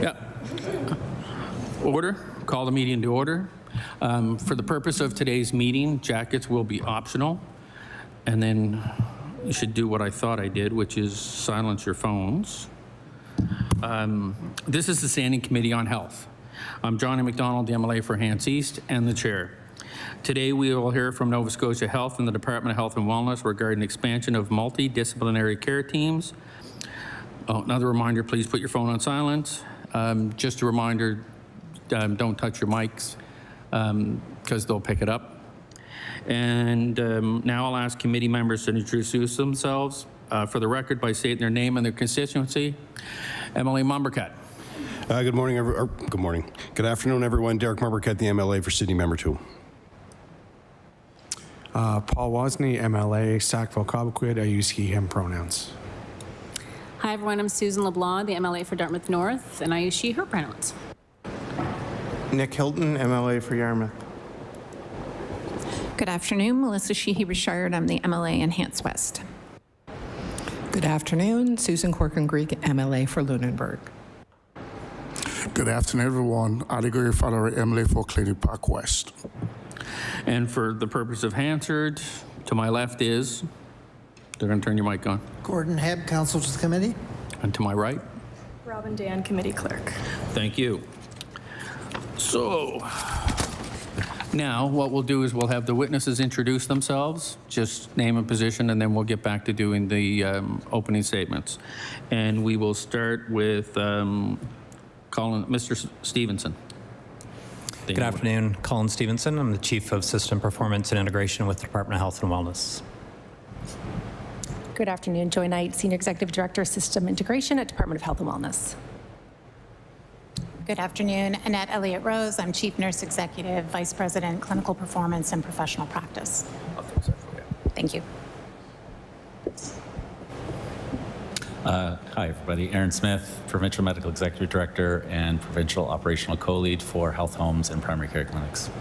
Yeah. Order. Call the meeting to order. For the purpose of today's meeting, jackets will be optional. And then you should do what I thought I did, which is silence your phones. This is the Standing Committee on Health. I'm Johnny McDonald, the MLA for Hants East and the chair. Today we will hear from Nova Scotia Health and the Department of Health and Wellness regarding expansion of multidisciplinary care teams. Another reminder, please put your phone on silent. Just a reminder, don't touch your mics because they'll pick it up. And now I'll ask committee members to introduce themselves for the record by stating their name and their constituency. MLA Mumbercat. Good morning, good morning. Good afternoon, everyone. Derek Mumbercat, the MLA for Sydney Member 2. Paul Wozni, MLA, Sackville-Cobequid. I use he, him pronouns. Hi, everyone. I'm Susan LeBlanc, the MLA for Dartmouth North, and I use she, her pronouns. Nick Hilton, MLA for Yarmouth. Good afternoon, Melissa Sheehy Richard. I'm the MLA in Hants West. Good afternoon, Susan Corkin-Greek, MLA for Lunenburg. Good afternoon, everyone. Adiguri Fadara, MLA for Clayton Park West. And for the purpose of Hansard, to my left is, they're going to turn your mic on. Gordon Hebb, Council to the Committee. And to my right? Robin Dan, Committee Clerk. Thank you. So now what we'll do is we'll have the witnesses introduce themselves, just name and position, and then we'll get back to doing the opening statements. And we will start with Colin, Mr. Stevenson. Good afternoon, Colin Stevenson. I'm the Chief of System Performance and Integration with the Department of Health and Wellness. Good afternoon, Joy Knight, Senior Executive Director, System Integration at Department of Health and Wellness. Good afternoon, Annette Elliott Rose. I'm Chief Nurse Executive, Vice President, Clinical Performance and Professional Practice. Thank you. Hi, everybody. Aaron Smith, Provincial Medical Executive Director and Provincial Operational Co-Lead for Health Homes and Primary Care Clinics.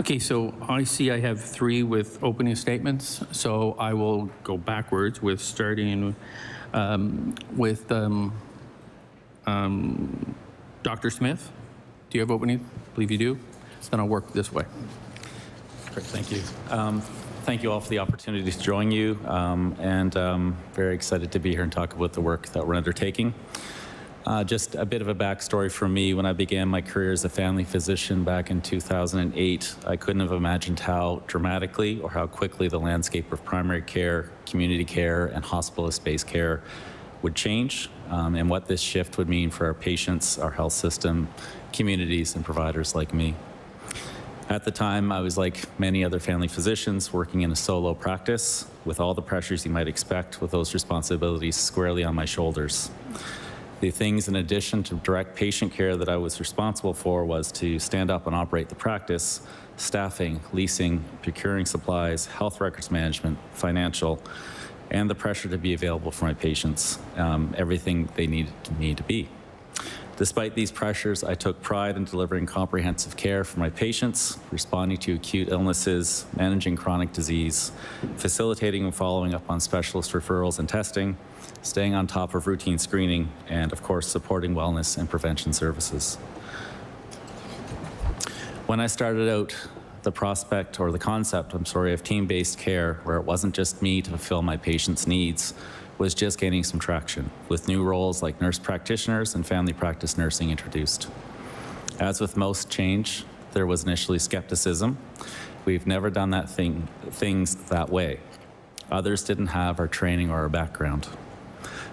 Okay, so I see I have three with opening statements, so I will go backwards with starting with Dr. Smith. Do you have opening? I believe you do. Then I'll work this way. Great, thank you. Thank you all for the opportunity to join you, and very excited to be here and talk about the work that we're undertaking. Just a bit of a backstory from me. When I began my career as a family physician back in 2008, I couldn't have imagined how dramatically or how quickly the landscape of primary care, community care, and hospitalist-based care would change, and what this shift would mean for our patients, our health system, communities, and providers like me. At the time, I was like many other family physicians working in a solo practice with all the pressures you might expect with those responsibilities squarely on my shoulders. The things in addition to direct patient care that I was responsible for was to stand up and operate the practice, staffing, leasing, procuring supplies, health records management, financial, and the pressure to be available for my patients, everything they needed me to be. Despite these pressures, I took pride in delivering comprehensive care for my patients, responding to acute illnesses, managing chronic disease, facilitating and following up on specialist referrals and testing, staying on top of routine screening, and of course, supporting wellness and prevention services. When I started out, the concept of team-based care, where it wasn't just me to fulfill my patients' needs, was just gaining some traction, with new roles like nurse practitioners and family practice nursing introduced. As with most change, there was initially skepticism. We've never done things that way. Others didn't have our training or our background.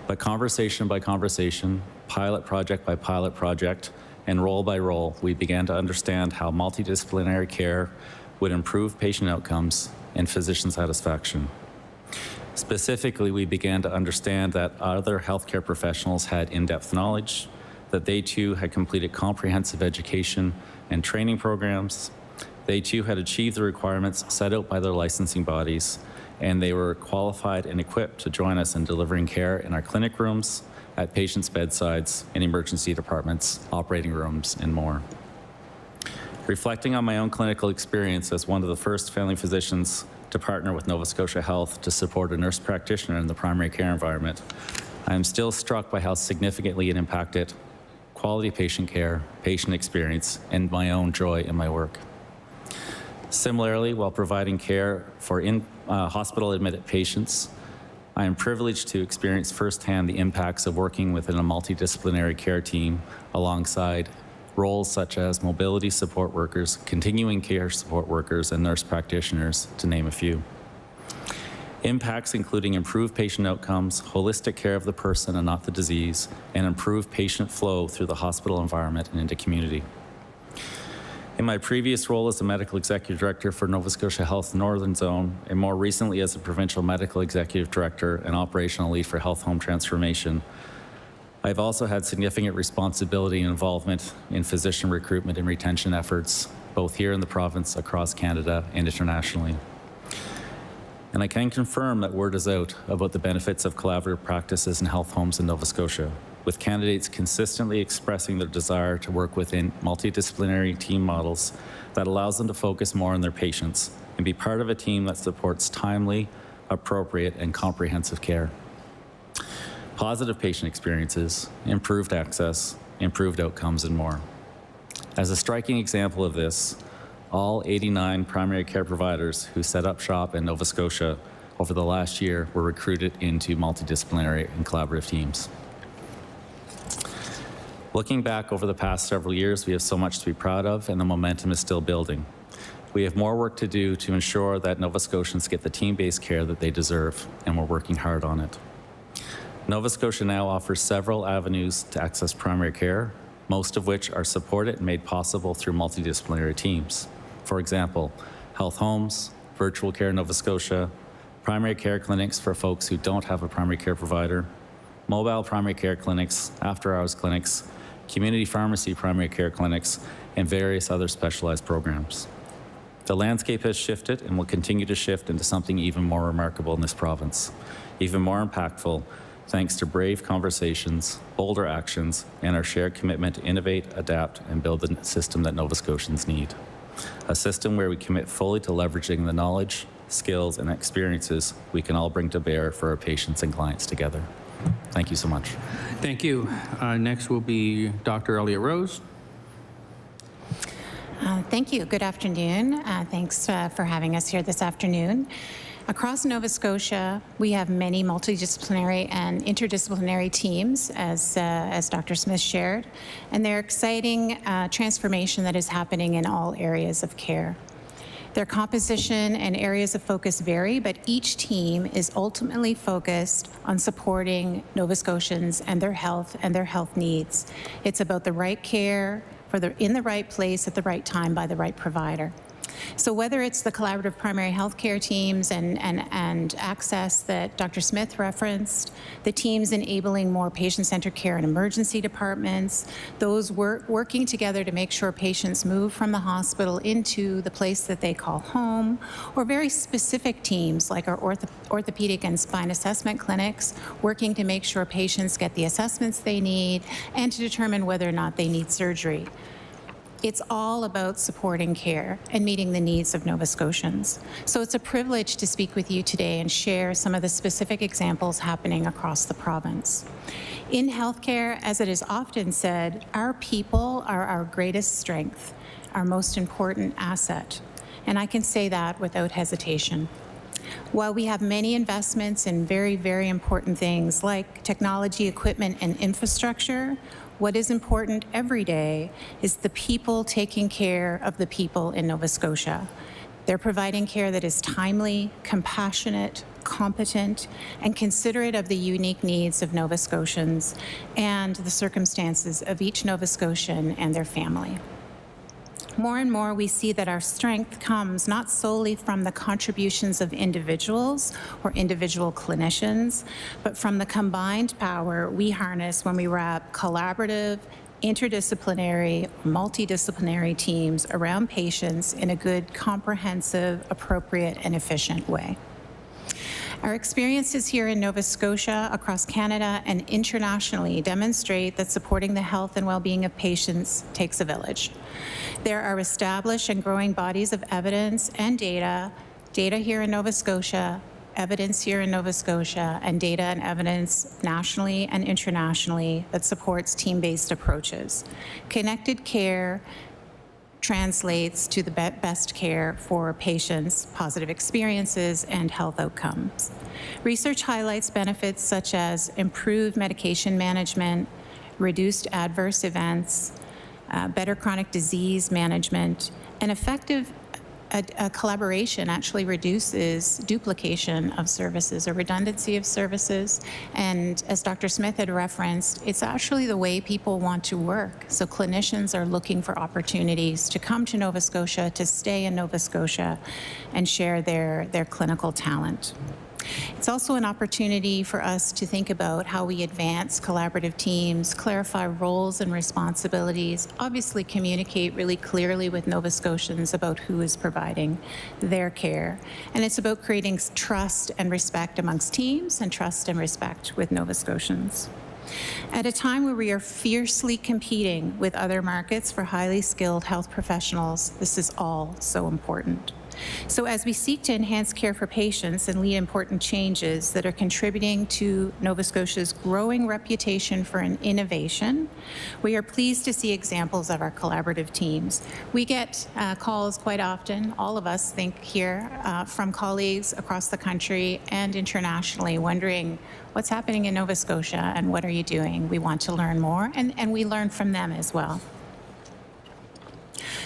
But conversation by conversation, pilot project by pilot project, and role by role, we began to understand how multidisciplinary care would improve patient outcomes and physician satisfaction. Specifically, we began to understand that other healthcare professionals had in-depth knowledge, that they too had completed comprehensive education and training programs. They too had achieved the requirements set out by their licensing bodies, and they were qualified and equipped to join us in delivering care in our clinic rooms, at patients' bedsides, in emergency departments, operating rooms, and more. Reflecting on my own clinical experience as one of the first family physicians to partner with Nova Scotia Health to support a nurse practitioner in the primary care environment, I am still struck by how significantly it impacted quality patient care, patient experience, and my own joy in my work. Similarly, while providing care for hospital-admitted patients, I am privileged to experience firsthand the impacts of working within a multidisciplinary care team alongside roles such as mobility support workers, continuing care support workers, and nurse practitioners, to name a few. Impacts including improved patient outcomes, holistic care of the person and not the disease, and improved patient flow through the hospital environment and into community. In my previous role as the Medical Executive Director for Nova Scotia Health Northern Zone, and more recently as the Provincial Medical Executive Director and Operational Lead for Health Home Transformation, I've also had significant responsibility and involvement in physician recruitment and retention efforts, both here in the province, across Canada, and internationally. And I can confirm that word is out about the benefits of collaborative practices in health homes in Nova Scotia, with candidates consistently expressing their desire to work within multidisciplinary team models that allows them to focus more on their patients and be part of a team that supports timely, appropriate, and comprehensive care. Positive patient experiences, improved access, improved outcomes, and more. As a striking example of this, all 89 primary care providers who set up shop in Nova Scotia over the last year were recruited into multidisciplinary and collaborative teams. Looking back over the past several years, we have so much to be proud of, and the momentum is still building. We have more work to do to ensure that Nova Scotians get the team-based care that they deserve, and we're working hard on it. Nova Scotia now offers several avenues to access primary care, most of which are supported and made possible through multidisciplinary teams. For example, health homes, virtual care in Nova Scotia, primary care clinics for folks who don't have a primary care provider, mobile primary care clinics, after-hours clinics, community pharmacy primary care clinics, and various other specialized programs. The landscape has shifted and will continue to shift into something even more remarkable in this province, even more impactful, thanks to brave conversations, bolder actions, and our shared commitment to innovate, adapt, and build the system that Nova Scotians need. A system where we commit fully to leveraging the knowledge, skills, and experiences we can all bring to bear for our patients and clients together. Thank you so much. Thank you. Next will be Dr. Elliott Rose. Thank you. Good afternoon. Thanks for having us here this afternoon. Across Nova Scotia, we have many multidisciplinary and interdisciplinary teams, as Dr. Smith shared, and they're exciting transformation that is happening in all areas of care. Their composition and areas of focus vary, but each team is ultimately focused on supporting Nova Scotians and their health needs. It's about the right care in the right place at the right time by the right provider. So whether it's the collaborative primary health care teams and access that Dr. Smith referenced, the teams enabling more patient-centered care in emergency departments, those working together to make sure patients move from the hospital into the place that they call home, or very specific teams like our orthopedic and spine assessment clinics, working to make sure patients get the assessments they need and to determine whether or not they need surgery. It's all about supporting care and meeting the needs of Nova Scotians. So it's a privilege to speak with you today and share some of the specific examples happening across the province. In healthcare, as it is often said, our people are our greatest strength, our most important asset. And I can say that without hesitation. While we have many investments in very, very important things like technology, equipment, and infrastructure, what is important every day is the people taking care of the people in Nova Scotia. They're providing care that is timely, compassionate, competent, and considerate of the unique needs of Nova Scotians and the circumstances of each Nova Scotian and their family. More and more, we see that our strength comes not solely from the contributions of individuals or individual clinicians, but from the combined power we harness when we wrap collaborative, interdisciplinary, multidisciplinary teams around patients in a good, comprehensive, appropriate, and efficient way. Our experiences here in Nova Scotia, across Canada, and internationally demonstrate that supporting the health and well-being of patients takes a village. There are established and growing bodies of evidence and data here in Nova Scotia, evidence here in Nova Scotia and data and evidence nationally and internationally that supports team-based approaches. Connected care translates to the best care for patients, positive experiences, and health outcomes. Research highlights benefits such as improved medication management, reduced adverse events, better chronic disease management, and effective collaboration actually reduces duplication of services or redundancy of services. And as Dr. Smith had referenced, it's actually the way people want to work. So clinicians are looking for opportunities to come to Nova Scotia, to stay in Nova Scotia, and share their clinical talent. It's also an opportunity for us to think about how we advance collaborative teams, clarify roles and responsibilities, obviously communicate really clearly with Nova Scotians about who is providing their care. And it's about creating trust and respect amongst teams and trust and respect with Nova Scotians. At a time where we are fiercely competing with other markets for highly skilled health professionals, this is all so important. So as we seek to enhance care for patients and lead important changes that are contributing to Nova Scotia's growing reputation for an innovation, we are pleased to see examples of our collaborative teams. We get calls quite often, all of us think here, from colleagues across the country and internationally wondering what's happening in Nova Scotia and what are you doing? We want to learn more, and we learn from them as well.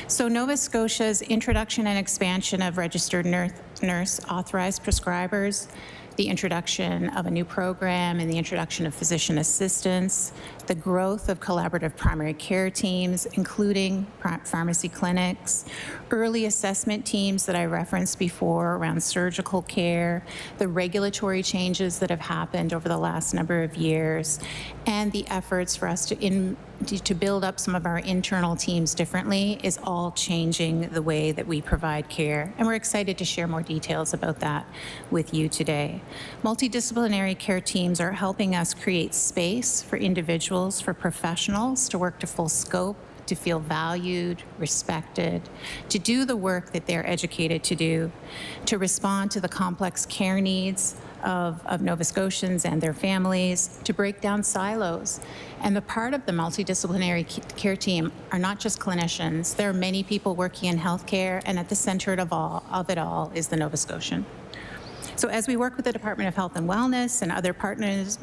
So Nova Scotia's introduction and expansion of registered nurse authorized prescribers, the introduction of a new program and the introduction of physician assistants, the growth of collaborative primary care teams, including pharmacy clinics, early assessment teams that I referenced before around surgical care, the regulatory changes that have happened over the last number of years, and the efforts for us to build up some of our internal teams differently is all changing the way that we provide care. And we're excited to share more details about that with you today. Multidisciplinary care teams are helping us create space for individuals, for professionals to work to full scope, to feel valued, respected, to do the work that they're educated to do, to respond to the complex care needs of Nova Scotians and their families, to break down silos. And the part of the multidisciplinary care team are not just clinicians. There are many people working in healthcare, and at the center of it all is the Nova Scotian. So as we work with the Department of Health and Wellness and other partners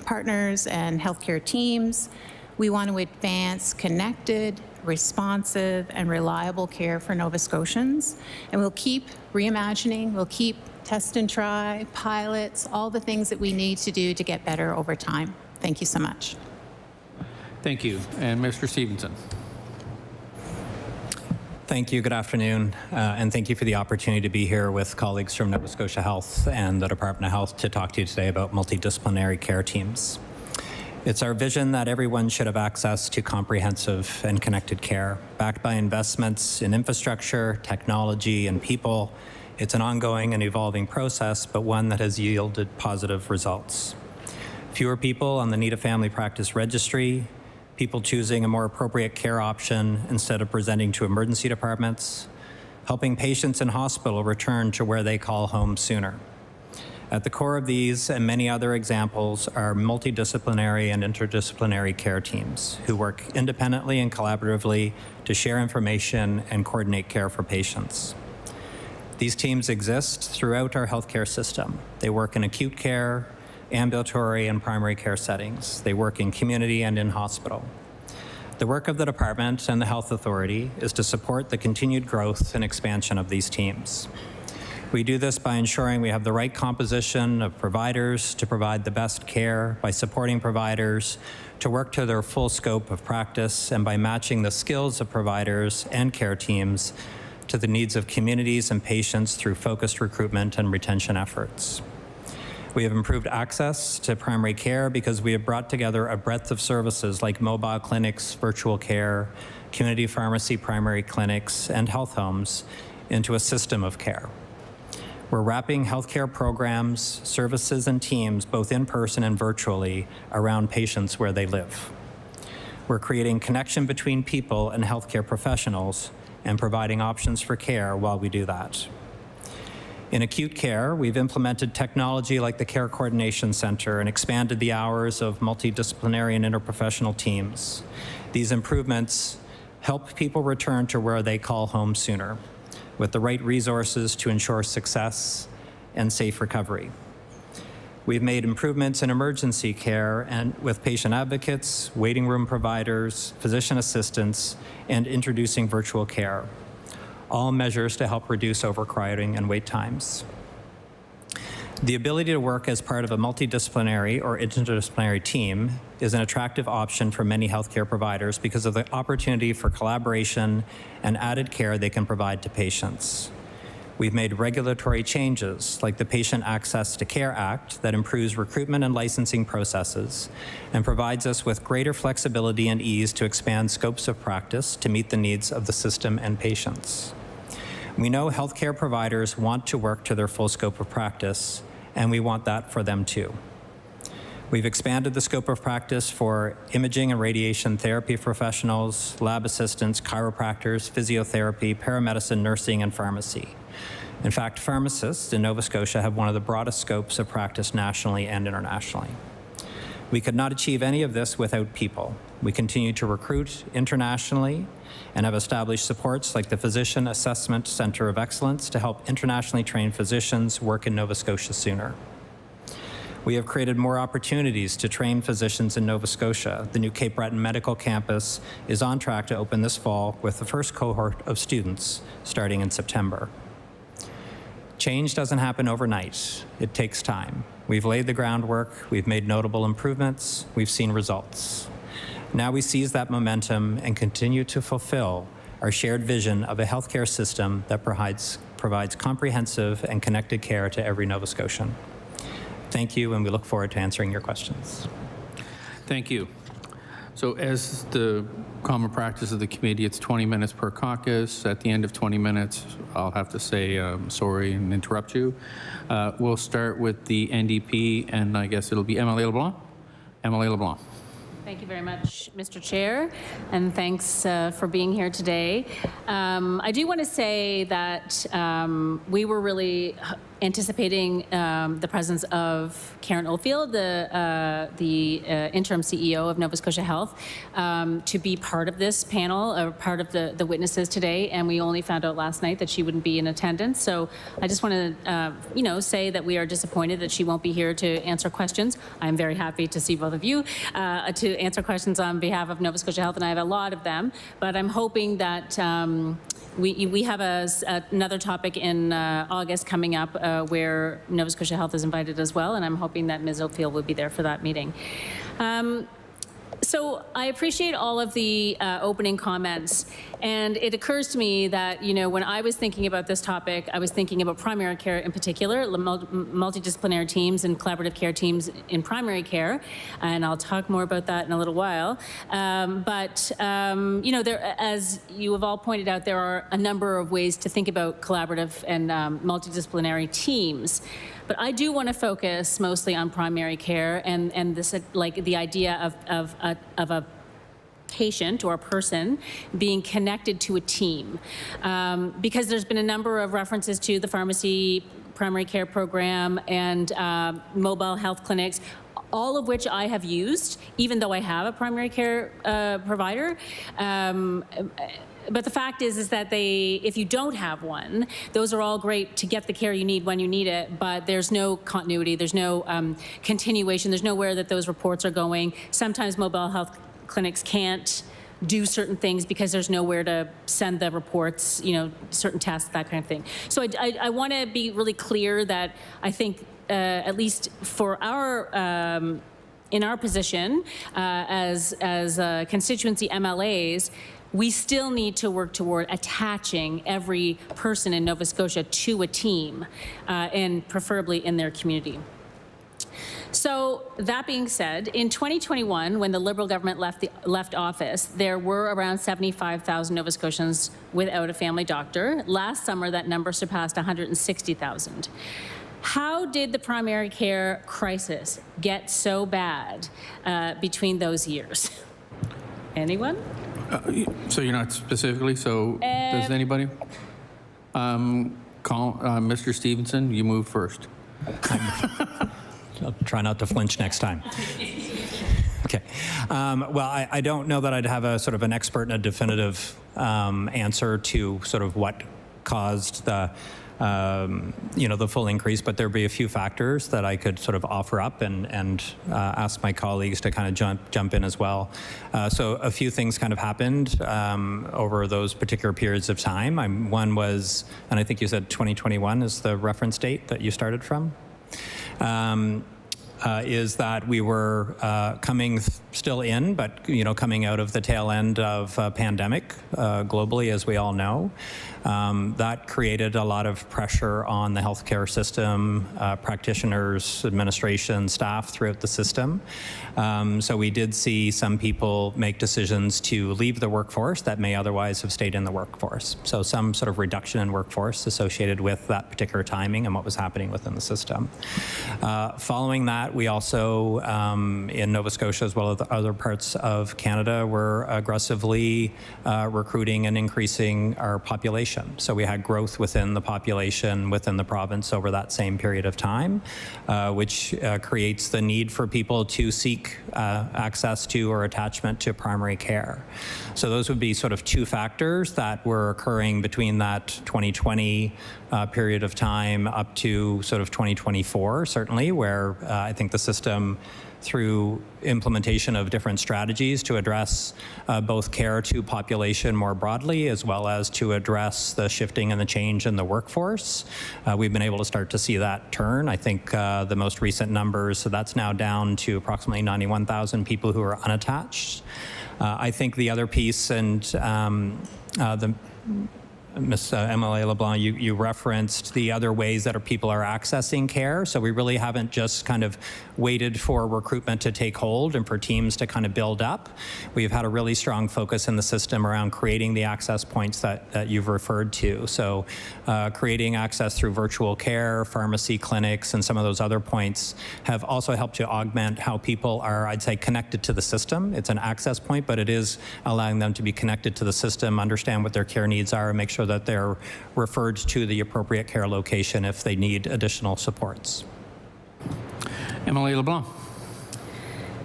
and healthcare teams, we want to advance connected, responsive, and reliable care for Nova Scotians. And we'll keep reimagining, we'll keep test and try, pilots, all the things that we need to do to get better over time. Thank you so much. Thank you. And Mr. Stevenson. Thank you. Good afternoon. And thank you for the opportunity to be here with colleagues from Nova Scotia Health and the Department of Health to talk to you today about multidisciplinary care teams. It's our vision that everyone should have access to comprehensive and connected care, backed by investments in infrastructure, technology, and people. It's an ongoing and evolving process, but one that has yielded positive results. Fewer people on the Need a Family Practice Registry, people choosing a more appropriate care option instead of presenting to emergency departments, helping patients in hospital return to where they call home sooner. At the core of these and many other examples are multidisciplinary and interdisciplinary care teams who work independently and collaboratively to share information and coordinate care for patients. These teams exist throughout our healthcare system. They work in acute care, ambulatory and primary care settings. They work in community and in hospital. The work of the department and the Health Authority is to support the continued growth and expansion of these teams. We do this by ensuring we have the right composition of providers to provide the best care, by supporting providers to work to their full scope of practice, and by matching the skills of providers and care teams to the needs of communities and patients through focused recruitment and retention efforts. We have improved access to primary care because we have brought together a breadth of services like mobile clinics, virtual care, community pharmacy, primary clinics, and health homes into a system of care. We're wrapping healthcare programs, services, and teams, both in person and virtually, around patients where they live. We're creating connection between people and healthcare professionals and providing options for care while we do that. In acute care, we've implemented technology like the Care Coordination Center and expanded the hours of multidisciplinary and interprofessional teams. These improvements help people return to where they call home sooner, with the right resources to ensure success and safe recovery. We've made improvements in emergency care and with patient advocates, waiting room providers, physician assistants, and introducing virtual care. All measures to help reduce overcrowding and wait times. The ability to work as part of a multidisciplinary or interdisciplinary team is an attractive option for many healthcare providers because of the opportunity for collaboration and added care they can provide to patients. We've made regulatory changes like the Patient Access to Care Act that improves recruitment and licensing processes and provides us with greater flexibility and ease to expand scopes of practice to meet the needs of the system and patients. We know healthcare providers want to work to their full scope of practice, and we want that for them too. We've expanded the scope of practice for imaging and radiation therapy professionals, lab assistants, chiropractors, physiotherapy, paramedicine, nursing, and pharmacy. In fact, pharmacists in Nova Scotia have one of the broadest scopes of practice nationally and internationally. We could not achieve any of this without people. We continue to recruit internationally and have established supports like the Physician Assessment Center of Excellence to help internationally trained physicians work in Nova Scotia sooner. We have created more opportunities to train physicians in Nova Scotia. The new Cape Breton Medical Campus is on track to open this fall with the first cohort of students starting in September. Change doesn't happen overnight. It takes time. We've laid the groundwork, we've made notable improvements, we've seen results. Now we seize that momentum and continue to fulfill our shared vision of a healthcare system that provides comprehensive and connected care to every Nova Scotian. Thank you, and we look forward to answering your questions. Thank you. So as the common practice of the committee, it's 20 minutes per caucus. At the end of 20 minutes, I'll have to say sorry and interrupt you. We'll start with the NDP, and I guess it'll be Emily LeBlanc. Emily LeBlanc. Thank you very much, Mr. Chair, and thanks for being here today. I do want to say that we were really anticipating the presence of Karen Oldfield, the interim CEO of Nova Scotia Health, to be part of this panel, or part of the witnesses today, and we only found out last night that she wouldn't be in attendance. So I just want to, say that we are disappointed that she won't be here to answer questions. I'm very happy to see both of you to answer questions on behalf of Nova Scotia Health, and I have a lot of them. But I'm hoping that we have another topic in August coming up where Nova Scotia Health is invited as well, and I'm hoping that Ms. Oldfield will be there for that meeting. So I appreciate all of the opening comments, and it occurs to me that, when I was thinking about this topic, I was thinking about primary care in particular, multidisciplinary teams and collaborative care teams in primary care, and I'll talk more about that in a little while. But there, as you have all pointed out, there are a number of ways to think about collaborative and multidisciplinary teams. But I do want to focus mostly on primary care and this, like the idea of a patient or a person being connected to a team. Because there's been a number of references to the pharmacy primary care program and mobile health clinics, all of which I have used, even though I have a primary care provider. But the fact is that if you don't have one, those are all great to get the care you need when you need it, but there's no continuity, there's no continuation, there's nowhere that those reports are going. Sometimes mobile health clinics can't do certain things because there's nowhere to send the reports, certain tests, that kind of thing. So I want to be really clear that I think, at least for our, in our position as constituency MLAs, we still need to work toward attaching every person in Nova Scotia to a team, and preferably in their community. So that being said, in 2021, when the Liberal government left office, there were around 75,000 Nova Scotians without a family doctor. Last summer, that number surpassed 160,000. How did the primary care crisis get so bad between those years? Anyone? So you're not specifically, so does anybody? Colin, Mr. Stevenson, you move first. I'll try not to flinch next time. Okay. Well, I don't know that I'd have a sort of an expert and a definitive answer to sort of what caused the the full increase, but there'd be a few factors that I could sort of offer up and ask my colleagues to kind of jump in as well. So a few things kind of happened over those particular periods of time. One was, and I think you said 2021 is the reference date that you started from. Is that we were still in, but coming out of the tail end of pandemic globally, as we all know. That created a lot of pressure on the healthcare system, practitioners, administration, staff throughout the system. So we did see some people make decisions to leave the workforce that may otherwise have stayed in the workforce. So some sort of reduction in workforce associated with that particular timing and what was happening within the system. Following that, we also, in Nova Scotia as well as other parts of Canada, were aggressively recruiting and increasing our population. So we had growth within the population within the province over that same period of time, which creates the need for people to seek access to or attachment to primary care. So those would be sort of two factors that were occurring between that 2020 period of time up to sort of 2024, certainly, where I think the system, through implementation of different strategies to address both care to population more broadly, as well as to address the shifting and the change in the workforce. We've been able to start to see that turn. I think the most recent numbers, so that's now down to approximately 91,000 people who are unattached. I think the other piece, and Ms. MLA LeBlanc, you referenced the other ways that people are accessing care. So we really haven't just kind of waited for recruitment to take hold and for teams to kind of build up. We've had a really strong focus in the system around creating the access points that you've referred to. So creating access through virtual care, pharmacy clinics, and some of those other points have also helped to augment how people are, I'd say, connected to the system. It's an access point, but it is allowing them to be connected to the system, understand what their care needs are, and make sure that they're referred to the appropriate care location if they need additional supports. MLA LeBlanc.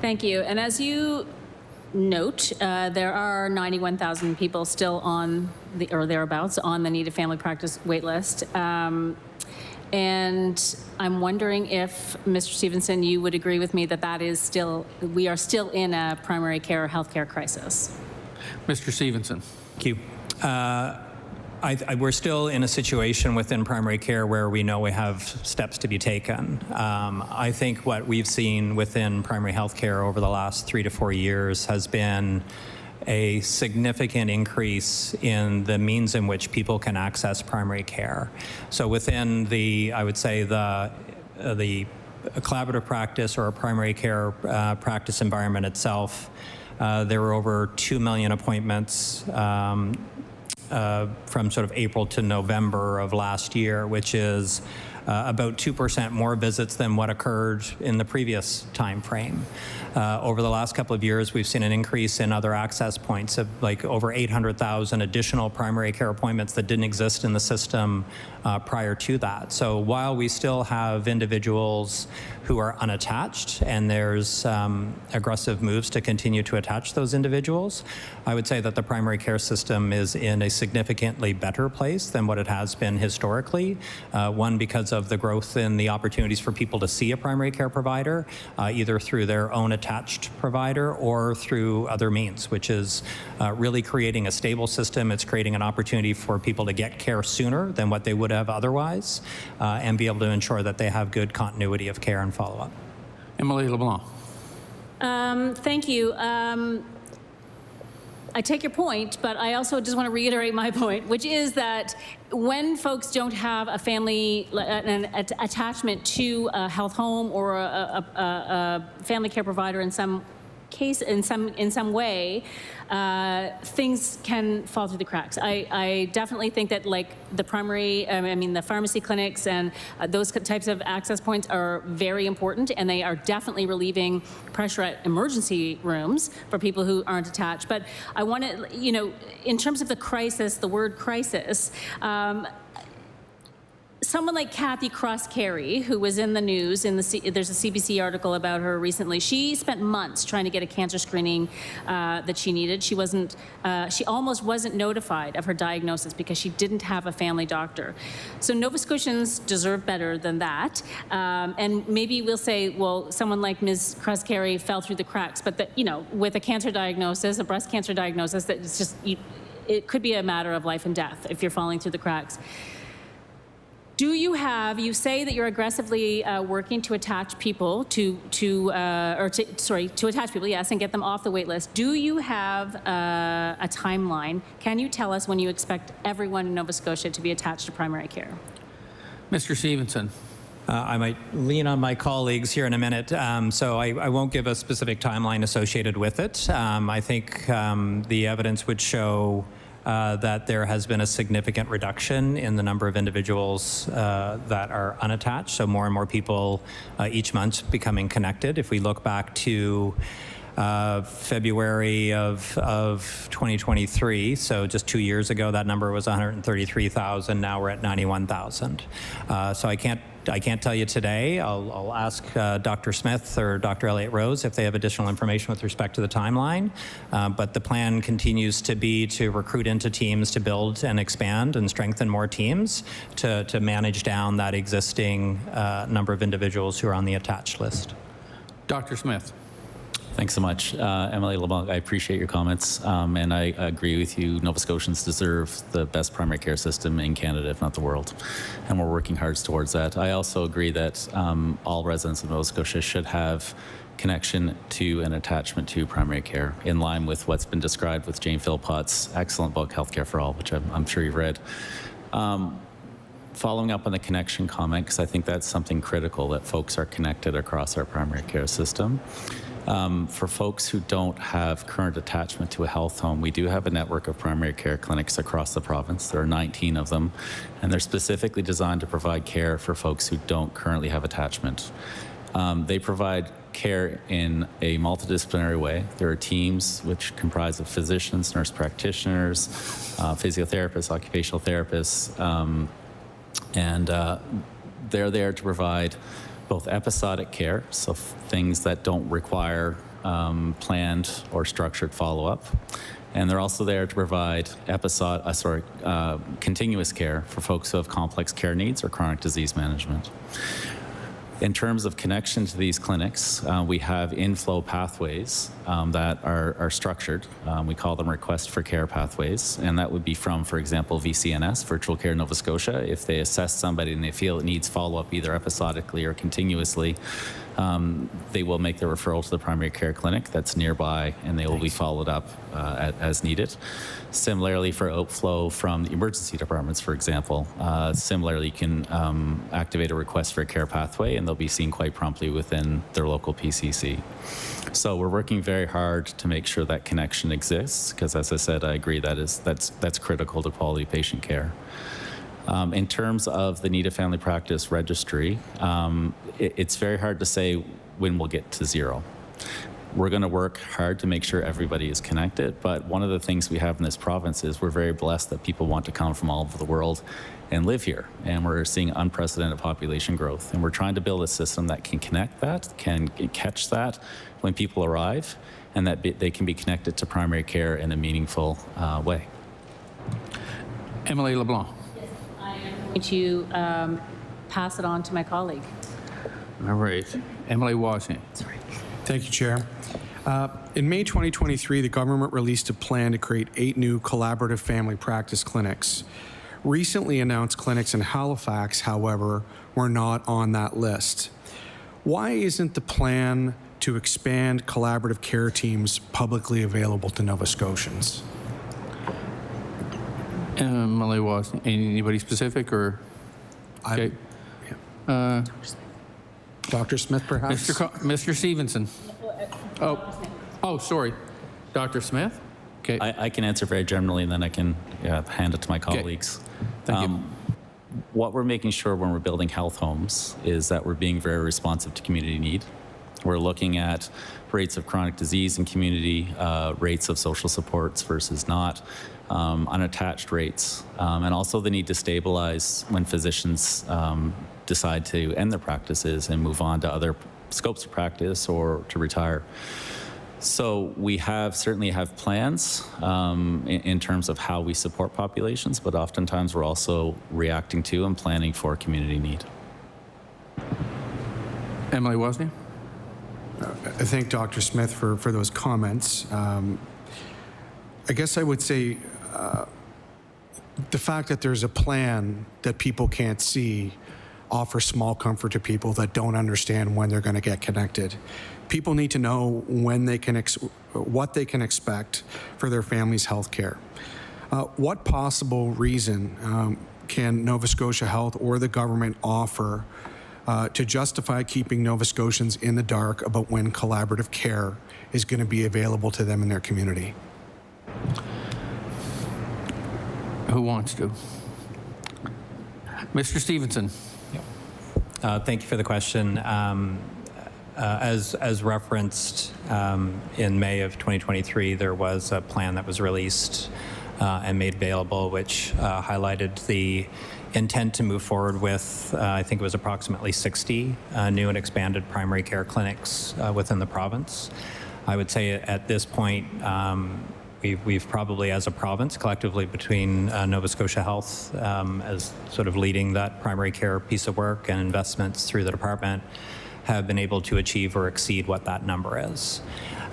Thank you. And as you note, there are 91,000 people still on the, or thereabouts, on the needed family practice waitlist. And I'm wondering if, Mr. Stevenson, you would agree with me that that is still, we are still in a primary care healthcare crisis. Mr. Stevenson. Thank you. We're still in a situation within primary care where we know we have steps to be taken. I think what we've seen within primary health care over the last 3 to 4 years has been a significant increase in the means in which people can access primary care. So within the, I would say, the collaborative practice or a primary care practice environment itself, there were over 2 million appointments from sort of April to November of last year, which is about 2% more visits than what occurred in the previous time frame. Over the last couple of years, we've seen an increase in other access points of like over 800,000 additional primary care appointments that didn't exist in the system prior to that. So while we still have individuals who are unattached, and there's aggressive moves to continue to attach those individuals, I would say that the primary care system is in a significantly better place than what it has been historically. One, because of the growth in the opportunities for people to see a primary care provider, either through their own attached provider or through other means, which is really creating a stable system. It's creating an opportunity for people to get care sooner than what they would have otherwise, and be able to ensure that they have good continuity of care and follow-up. MLA LeBlanc. Thank you. I take your point, but I also just want to reiterate my point, which is that when folks don't have a family, an attachment to a health home or a family care provider in some case, in some way, things can fall through the cracks. I definitely think that, like, the primary, the pharmacy clinics and those types of access points are very important, and they are definitely relieving pressure at emergency rooms for people who aren't attached. But I want to, in terms of the crisis, the word crisis, someone like Kathy Cross-Carey, who was in the news, there's a CBC article about her recently. She spent months trying to get a cancer screening that she needed. She almost wasn't notified of her diagnosis because she didn't have a family doctor. So Nova Scotians deserve better than that. And maybe we'll say, well, someone like Ms. Cross-Carey fell through the cracks, but that, with a cancer diagnosis, a breast cancer diagnosis, that it's just, it could be a matter of life and death if you're falling through the cracks. You say that you're aggressively working to attach people to attach people, yes, and get them off the wait list. Do you have a timeline? Can you tell us when you expect everyone in Nova Scotia to be attached to primary care? Mr. Stevenson. I might lean on my colleagues here in a minute, so I won't give a specific timeline associated with it. I think the evidence would show that there has been a significant reduction in the number of individuals that are unattached, so more and more people each month becoming connected. If we look back to February of 2023, so just 2 years ago, that number was 133,000. Now we're at 91,000. So I can't tell you today. I'll ask Dr. Smith or Dr. Elliott Rose if they have additional information with respect to the timeline. But the plan continues to be to recruit into teams to build and expand and strengthen more teams to manage down that existing number of individuals who are on the attached list. Dr. Smith. Thanks so much. Emily LeBlanc, I appreciate your comments, and I agree with you. Nova Scotians deserve the best primary care system in Canada, if not the world, and we're working hard towards that. I also agree that all residents of Nova Scotia should have connection to and attachment to primary care, in line with what's been described with Jane Philpott's excellent book, Healthcare for All, which I'm sure you've read. Following up on the connection comment, because I think that's something critical, that folks are connected across our primary care system. For folks who don't have current attachment to a health home, we do have a network of primary care clinics across the province. There are 19 of them, and they're specifically designed to provide care for folks who don't currently have attachment. They provide care in a multidisciplinary way. There are teams which comprise of physicians, nurse practitioners, physiotherapists, occupational therapists, and they're there to provide both episodic care, so things that don't require planned or structured follow-up, and they're also there to provide continuous care for folks who have complex care needs or chronic disease management. In terms of connection to these clinics, we have inflow pathways that are structured. We call them request for care pathways, and that would be from, for example, VCNS, Virtual Care Nova Scotia. If they assess somebody and they feel it needs follow-up either episodically or continuously, they will make the referral to the primary care clinic that's nearby, and they will be followed up as needed. Similarly, for outflow from the emergency departments, for example, similarly, you can activate a request for a care pathway, and they'll be seen quite promptly within their local PCC. So we're working very hard to make sure that connection exists, because, as I said, I agree that's critical to quality patient care. In terms of the Need a Family Practice Registry, it's very hard to say when we'll get to zero. We're going to work hard to make sure everybody is connected, but one of the things we have in this province is we're very blessed that people want to come from all over the world and live here, and we're seeing unprecedented population growth, and we're trying to build a system that can connect that, can catch that when people arrive, and that they can be connected to primary care in a meaningful way. Emily LeBlanc. Yes, I am going to pass it on to my colleague. All right. Emily Wozniak. Sorry. Thank you, Chair. In May 2023, the government released a plan to create 8 new collaborative family practice clinics. Recently announced clinics in Halifax, however, were not on that list. Why isn't the plan to expand collaborative care teams publicly available to Nova Scotians? Emily Wozniak. Anybody specific, or? Okay. Dr. Smith, perhaps? Mr. Stevenson. Oh, sorry. Dr. Smith? Okay. I can answer very generally, and then I can hand it to my colleagues. Thank you. What we're making sure when we're building health homes is that we're being very responsive to community need. We're looking at rates of chronic disease in community, rates of social supports versus not, unattached rates, and also the need to stabilize when physicians decide to end their practices and move on to other scopes of practice or to retire. So we certainly have plans in terms of how we support populations, but oftentimes we're also reacting to and planning for community need. Emily Wozni? I thank Dr. Smith for those comments. I guess I would say the fact that there's a plan that people can't see offers small comfort to people that don't understand when they're going to get connected. People need to know when they can what they can expect for their family's health care. What possible reason can Nova Scotia Health or the government offer to justify keeping Nova Scotians in the dark about when collaborative care is going to be available to them in their community? Who wants to? Mr. Stevenson. Thank you for the question. As referenced in May of 2023, there was a plan that was released and made available, which highlighted the intent to move forward with, I think it was approximately 60 new and expanded primary care clinics within the province. I would say at this point, we've probably, as a province, collectively between Nova Scotia Health as sort of leading that primary care piece of work and investments through the department, have been able to achieve or exceed what that number is.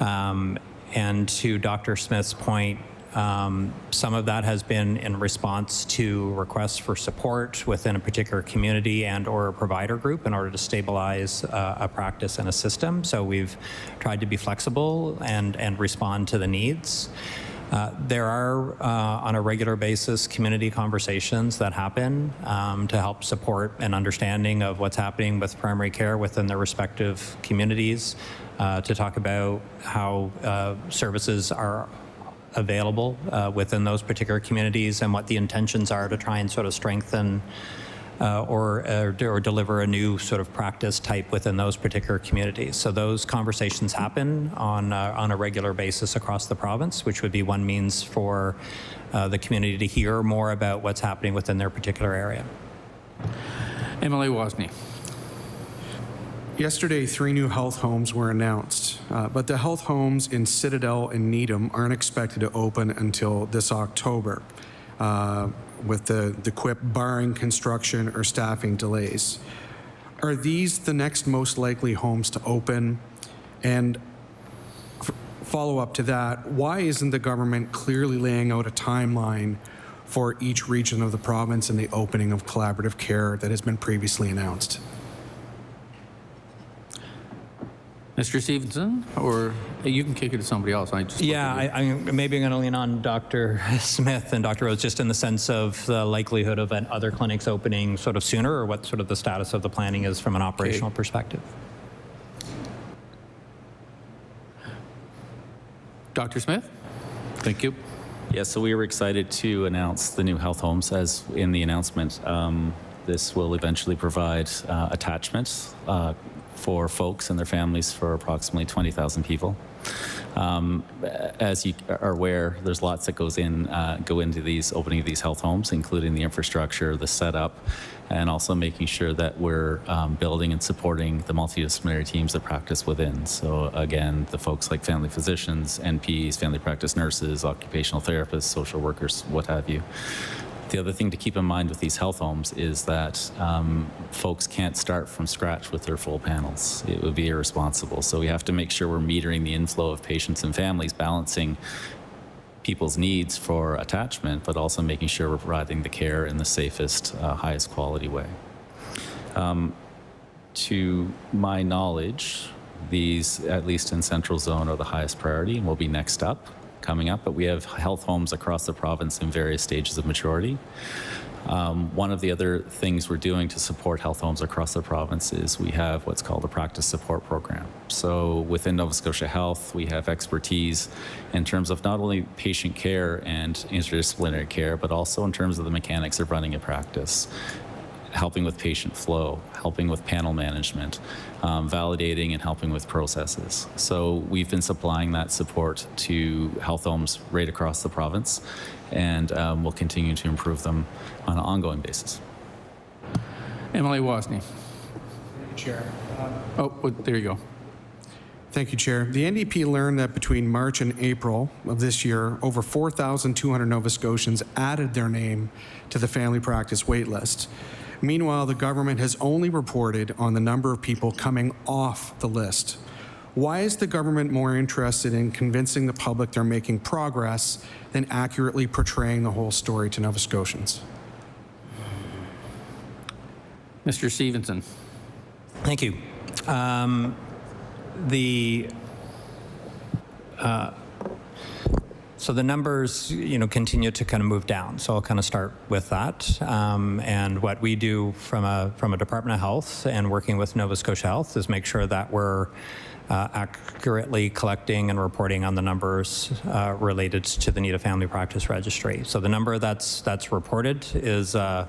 And to Dr. Smith's point, some of that has been in response to requests for support within a particular community and or a provider group in order to stabilize a practice and a system. So we've tried to be flexible and respond to the needs. There are, on a regular basis, community conversations that happen to help support an understanding of what's happening with primary care within their respective communities, to talk about how services are available within those particular communities and what the intentions are to try and sort of strengthen or deliver a new sort of practice type within those particular communities. So those conversations happen on a regular basis across the province, which would be one means for the community to hear more about what's happening within their particular area. Emily Wozni. Yesterday, 3 new health homes were announced, but the health homes in Citadel and Needham aren't expected to open until this October, with the quip barring construction or staffing delays. Are these the next most likely homes to open? And follow up to that, why isn't the government clearly laying out a timeline for each region of the province and the opening of collaborative care that has been previously announced? Mr. Stevenson, or you can kick it to somebody else. Maybe I'm going to lean on Dr. Smith and Dr. Rose just in the sense of the likelihood of other clinics opening sort of sooner, or what sort of the status of the planning is from an operational perspective. Dr. Smith? Thank you. Yeah, so we were excited to announce the new health homes. As in the announcement, this will eventually provide attachments for folks and their families for approximately 20,000 people. As you are aware, there's lots that go into these opening of these health homes, including the infrastructure, the setup, and also making sure that we're building and supporting the multidisciplinary teams that practice within. So again, the folks like family physicians, NPs, family practice nurses, occupational therapists, social workers, what have you. The other thing to keep in mind with these health homes is that folks can't start from scratch with their full panels. It would be irresponsible. So we have to make sure we're metering the inflow of patients and families, balancing people's needs for attachment, but also making sure we're providing the care in the safest, highest quality way. To my knowledge, these, at least in Central Zone, are the highest priority and will be next up. Coming up, but we have health homes across the province in various stages of maturity. One of the other things we're doing to support health homes across the province is we have what's called a practice support program. So within Nova Scotia Health, we have expertise in terms of not only patient care and interdisciplinary care, but also in terms of the mechanics of running a practice. helping with patient flow, helping with panel management, validating and helping with processes. So we've been supplying that support to health homes right across the province, and we'll continue to improve them on an ongoing basis. MLA Wozni. Chair. There you go. Thank you, Chair. The NDP learned that between March and April of this year, over 4,200 Nova Scotians added their name to the family practice waitlist. Meanwhile, the government has only reported on the number of people coming off the list. Why is the government more interested in convincing the public they're making progress than accurately portraying the whole story to Nova Scotians? Mr. Stevenson. Thank you. So the numbers, continue to kind of move down. So I'll kind of start with that. And what we do from a Department of Health and working with Nova Scotia Health is make sure that we're accurately collecting and reporting on the numbers related to the Need a Family Practice Registry. So the number that's reported is a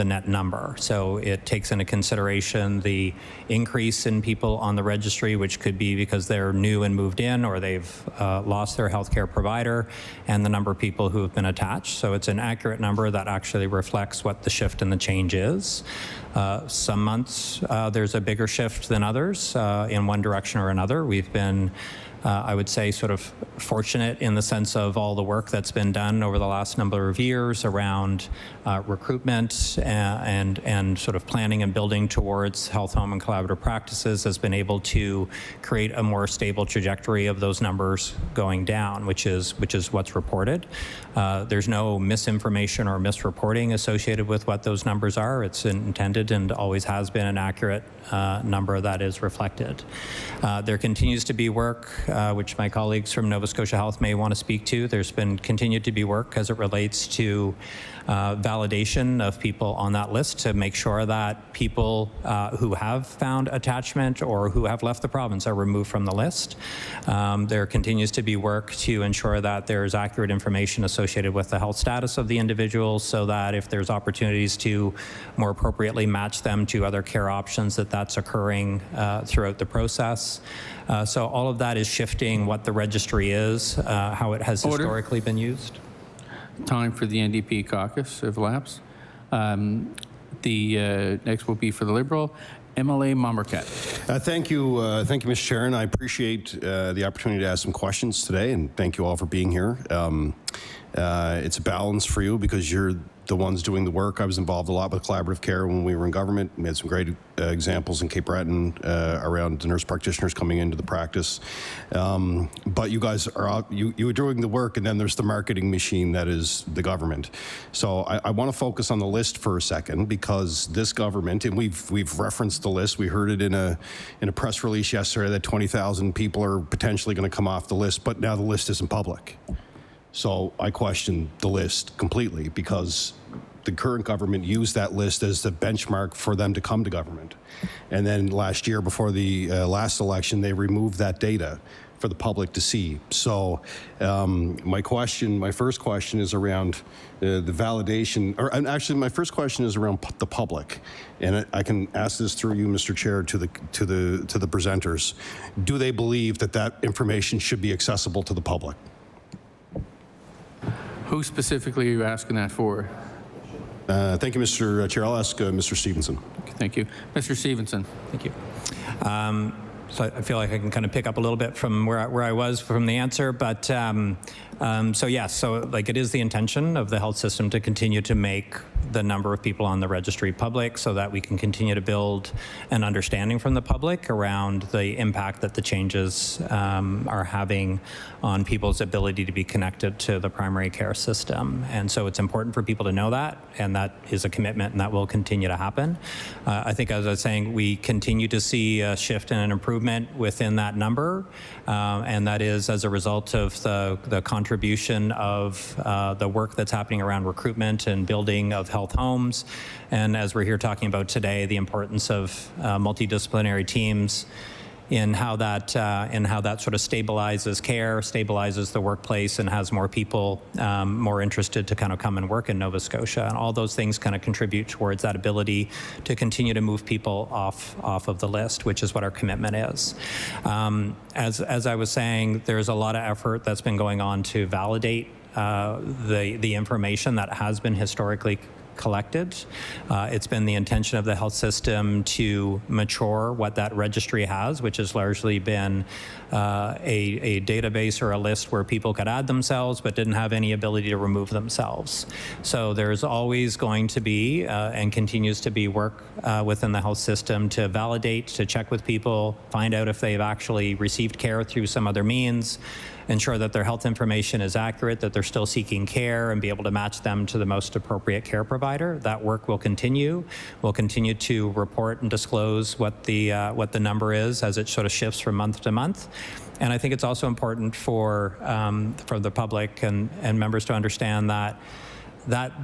net number. So it takes into consideration the increase in people on the registry, which could be because they're new and moved in, or they've lost their healthcare provider, and the number of people who have been attached. So it's an accurate number that actually reflects what the shift and the change is. Some months there's a bigger shift than others in one direction or another. We've been I would say sort of fortunate in the sense of all the work that's been done over the last number of years around recruitment and sort of planning and building towards health home and collaborative practices has been able to create a more stable trajectory of those numbers going down, which is what's reported. There's no misinformation or misreporting associated with what those numbers are. It's intended and always has been an accurate number that is reflected. There continues to be work which my colleagues from Nova Scotia Health may want to speak to. There's been continued to be work as it relates to validation of people on that list to make sure that people who have found attachment or who have left the province are removed from the list. There continues to be work to ensure that there's accurate information associated with the health status of the individuals, so that if there's opportunities to more appropriately match them to other care options, that's occurring throughout the process. So all of that is shifting what the registry is, how it has historically been used. Time for the NDP Caucus have elapsed. The next will be for the Liberal. MLA Mombercat. Thank you, Mr. Chair, and I appreciate the opportunity to ask some questions today, and thank you all for being here. It's a balance for you because you're the ones doing the work. I was involved a lot with collaborative care when we were in government. We had some great examples in Cape Breton around the nurse practitioners coming into the practice. But you guys are out, you are doing the work, and then there's the marketing machine that is the government. So I want to focus on the list for a second, because this government, and we've referenced the list. We heard it in a press release yesterday that 20,000 people are potentially going to come off the list, but now the list isn't public. So I question the list completely, because the current government used that list as the benchmark for them to come to government. And then last year, before the last election, they removed that data for the public to see. So my first question is around the validation, or actually my first question is around the public. And I can ask this through you, Mr. Chair, to the presenters. Do they believe that information should be accessible to the public? Who specifically are you asking that for? Thank you, Mr. Chair. I'll ask Mr. Stevenson. Thank you. Mr. Stevenson. Thank you. So I feel like I can kind of pick up a little bit from where I was from the answer, but so yes, so like it is the intention of the health system to continue to make the number of people on the registry public, so that we can continue to build an understanding from the public around the impact that the changes are having on people's ability to be connected to the primary care system. And so it's important for people to know that, and that is a commitment, and that will continue to happen. I think, as I was saying, we continue to see a shift and an improvement within that number, and that is as a result of the contribution of the work that's happening around recruitment and building of health homes. And as we're here talking about today, the importance of multidisciplinary teams in how that sort of stabilizes care, stabilizes the workplace, and has more people more interested to kind of come and work in Nova Scotia. And all those things kind of contribute towards that ability to continue to move people off of the list, which is what our commitment is. As I was saying, there's a lot of effort that's been going on to validate the information that has been historically collected. It's been the intention of the health system to mature what that registry has, which has largely been a database or a list where people could add themselves but didn't have any ability to remove themselves. So there's always going to be and continues to be work within the health system to validate, to check with people, find out if they've actually received care through some other means, ensure that their health information is accurate, that they're still seeking care, and be able to match them to the most appropriate care provider. That work will continue. We'll continue to report and disclose what the number is as it sort of shifts from month to month. And I think it's also important for the public and members to understand that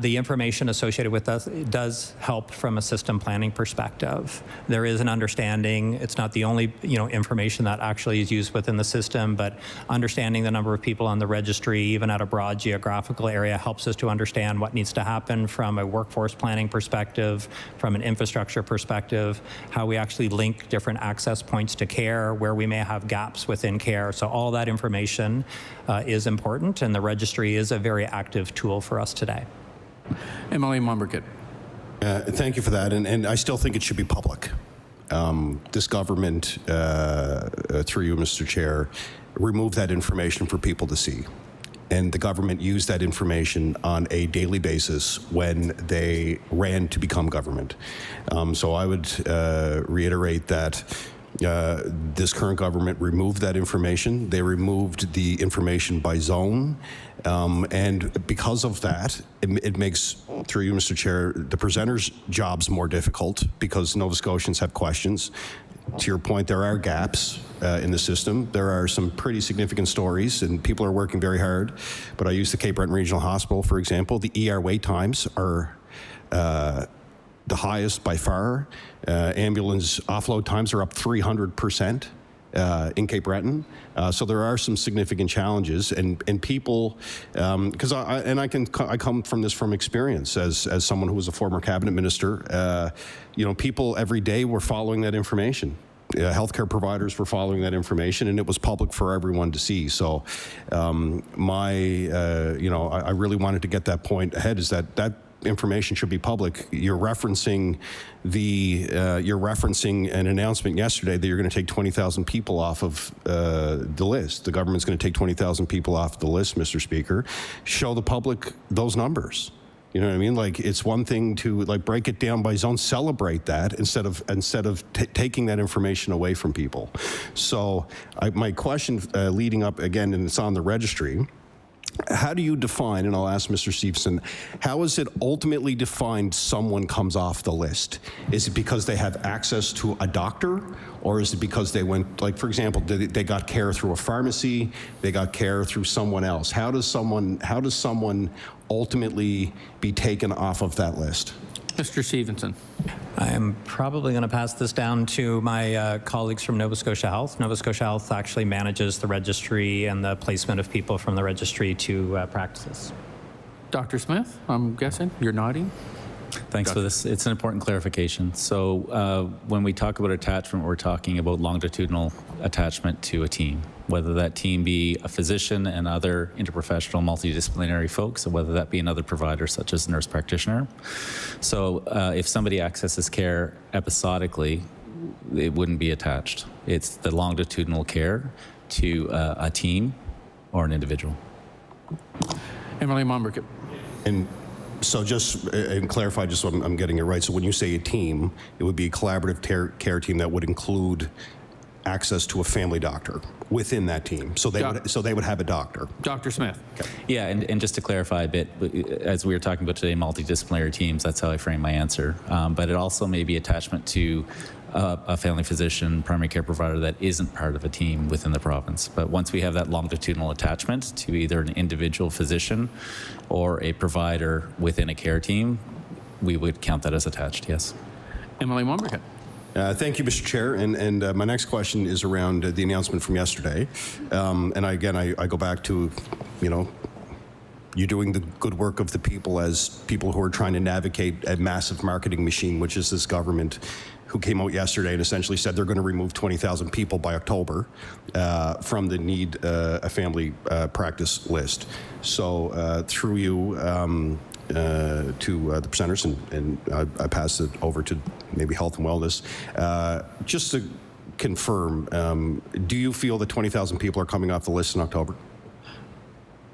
the information associated with us does help from a system planning perspective. There is an understanding. It's not the only information that actually is used within the system, but understanding the number of people on the registry, even at a broad geographical area, helps us to understand what needs to happen from a workforce planning perspective, from an infrastructure perspective, how we actually link different access points to care, where we may have gaps within care. So all that information is important, and the registry is a very active tool for us today. MLA Momberkit. Thank you for that, and I still think it should be public. This government, through you, Mr. Chair, removed that information for people to see. And the government used that information on a daily basis when they ran to become government. So I would reiterate that this current government removed that information. They removed the information by zone. And because of that, it makes, through you, Mr. Chair, the presenters' jobs more difficult because Nova Scotians have questions. To your point, there are gaps in the system. There are some pretty significant stories, and people are working very hard. But I use the Cape Breton Regional Hospital, for example. The ER wait times are the highest by far. Ambulance offload times are up 300% in Cape Breton. So there are some significant challenges, and people, because I come from this from experience as someone who was a former cabinet minister. People every day were following that information. Healthcare providers were following that information, and it was public for everyone to see. So, I really wanted to get that point ahead. Is that information should be public. You're referencing an announcement yesterday that you're going to take 20,000 people off of the list. The government's going to take 20,000 people off the list, Mr. Speaker. Show the public those numbers. You know what I mean? Like, it's one thing to break it down by zone, celebrate that instead of taking that information away from people. So my question leading up again, and it's on the registry. How do you define, and I'll ask Mr. Stevenson, how is it ultimately defined someone comes off the list? Is it because they have access to a doctor, or is it because they went, for example, they got care through a pharmacy, they got care through someone else? How does someone ultimately be taken off of that list? Mr. Stevenson. I am probably going to pass this down to my colleagues from Nova Scotia Health. Nova Scotia Health actually manages the registry and the placement of people from the registry to practices. Dr. Smith, I'm guessing you're nodding. Thanks for this. It's an important clarification. So when we talk about attachment, we're talking about longitudinal attachment to a team, whether that team be a physician and other interprofessional multidisciplinary folks, or whether that be another provider such as a nurse practitioner. So if somebody accesses care episodically, it wouldn't be attached. It's the longitudinal care to a team or an individual. Emily Momberkit. And so just and clarify, just so I'm getting it right. So when you say a team, it would be a collaborative care team that would include access to a family doctor within that team. So they would have a doctor. Dr. Smith. Okay. Yeah, and just to clarify a bit, as we were talking about today, multidisciplinary teams, that's how I frame my answer. But it also may be attachment to a family physician, primary care provider that isn't part of a team within the province. But once we have that longitudinal attachment to either an individual physician or a provider within a care team, we would count that as attached, yes. Emily Momberkit. Thank you, Mr. Chair. And my next question is around the announcement from yesterday. And I go back to, you're doing the good work of the people as people who are trying to navigate a massive marketing machine, which is this government, who came out yesterday and essentially said they're going to remove 20,000 people by October from the need a family practice list. So through you to the presenters, and I pass it over to maybe health and wellness. Just to confirm, do you feel that 20,000 people are coming off the list in October?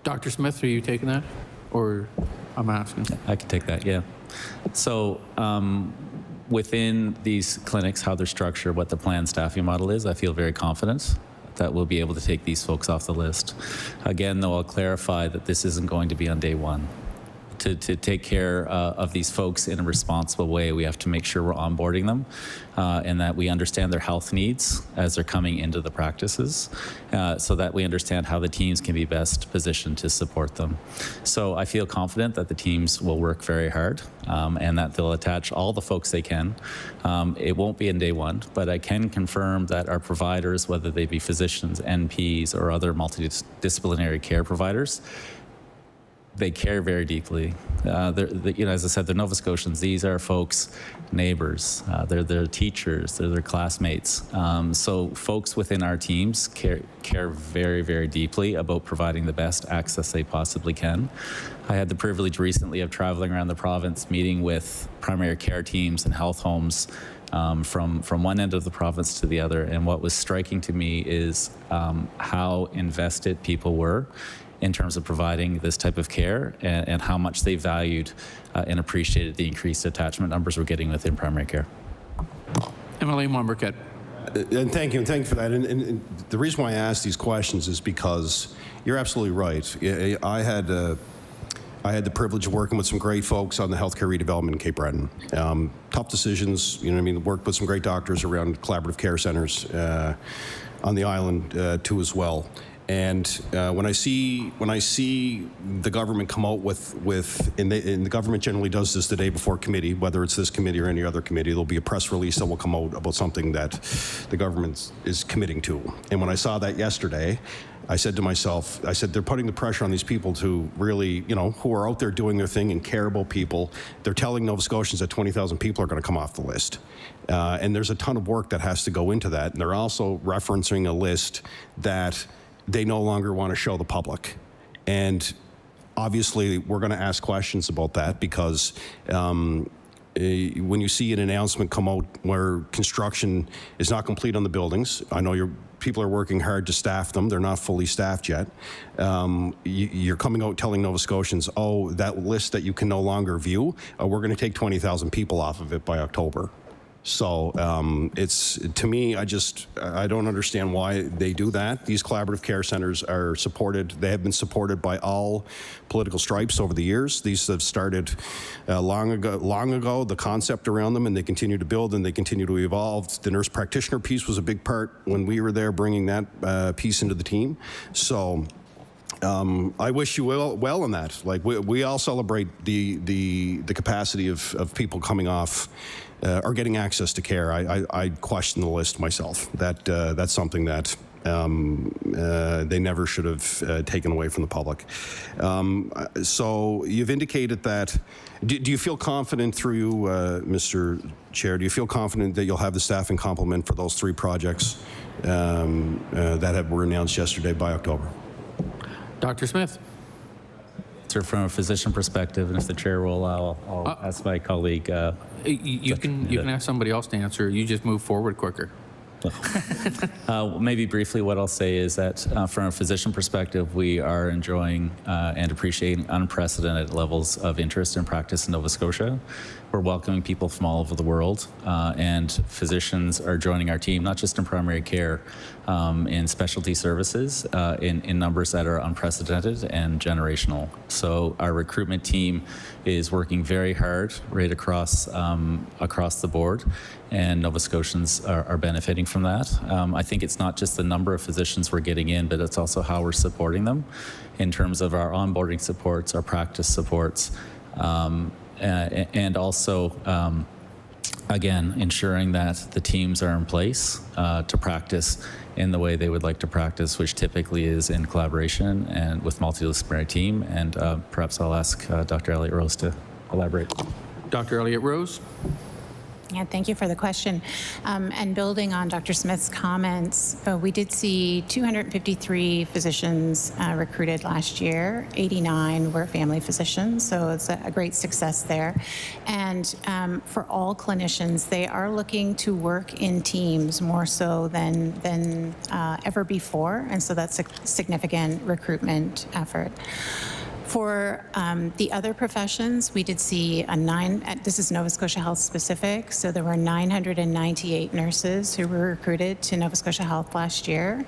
Dr. Smith, are you taking that? Or I'm asking? I can take that, yeah. So within these clinics, how they're structured, what the planned staffing model is, I feel very confident that we'll be able to take these folks off the list. Again, though, I'll clarify that this isn't going to be on day one. To take care of these folks in a responsible way, we have to make sure we're onboarding them and that we understand their health needs as they're coming into the practices so that we understand how the teams can be best positioned to support them. So I feel confident that the teams will work very hard and that they'll attach all the folks they can. It won't be in day one, but I can confirm that our providers, whether they be physicians, NPs, or other multidisciplinary care providers, they care very deeply. As I said, they're Nova Scotians. These are folks, neighbors. They're their teachers. They're their classmates. So folks within our teams care very, very deeply about providing the best access they possibly can. I had the privilege recently of traveling around the province, meeting with primary care teams and health homes from one end of the province to the other. And what was striking to me is how invested people were in terms of providing this type of care and how much they valued and appreciated the increased attachment numbers we're getting within primary care. MLA Monberquette. And thank you for that. And the reason why I ask these questions is because you're absolutely right. I had the privilege of working with some great folks on the healthcare redevelopment in Cape Breton. Tough decisions, worked with some great doctors around collaborative care centers on the island too as well. And when I see the government come out and the government generally does this the day before committee, whether it's this committee or any other committee, there'll be a press release that will come out about something that the government is committing to. And when I saw that yesterday, I said to myself, they're putting the pressure on these people to really, who are out there doing their thing and care about people. They're telling Nova Scotians that 20,000 people are going to come off the list. And there's a ton of work that has to go into that. And they're also referencing a list that they no longer want to show the public. And obviously, we're going to ask questions about that because when you see an announcement come out where construction is not complete on the buildings, I know people are working hard to staff them. They're not fully staffed yet. You're coming out telling Nova Scotians, oh, that list that you can no longer view, we're going to take 20,000 people off of it by October. So it's, to me, I don't understand why they do that. These collaborative care centers are supported. They have been supported by all political stripes over the years. These have started long ago, the concept around them, and they continue to build and they continue to evolve. The nurse practitioner piece was a big part when we were there, bringing that piece into the team. So I wish you well in that. Like we all celebrate the capacity of people coming off or getting access to care. I question the list myself. That's something that they never should have taken away from the public. So you've indicated that. Do you feel confident through you, Mr. Chair? Do you feel confident that you'll have the staffing complement for those 3 projects that were announced yesterday by October? Dr. Smith. From a physician perspective, and if the chair will allow, I'll ask my colleague. You can ask somebody else to answer. You just move forward quicker. Maybe briefly, what I'll say is that from a physician perspective, we are enjoying and appreciating unprecedented levels of interest in practice in Nova Scotia. We're welcoming people from all over the world, and physicians are joining our team, not just in primary care, in specialty services, in numbers that are unprecedented and generational. So our recruitment team is working very hard right across the board, and Nova Scotians are benefiting from that. I think it's not just the number of physicians we're getting in, but it's also how we're supporting them in terms of our onboarding supports, our practice supports, and also again, ensuring that the teams are in place to practice in the way they would like to practice, which typically is in collaboration and with multidisciplinary team. And perhaps I'll ask Dr. Elliott Rose to elaborate. Dr. Elliott Rose. Yeah, thank you for the question. And building on Dr. Smith's comments, we did see 253 physicians recruited last year. 89 were family physicians, so it's a great success there. And for all clinicians, they are looking to work in teams more so than ever before, and so that's a significant recruitment effort. For the other professions, we did see this is Nova Scotia Health specific, so there were 998 nurses who were recruited to Nova Scotia Health last year,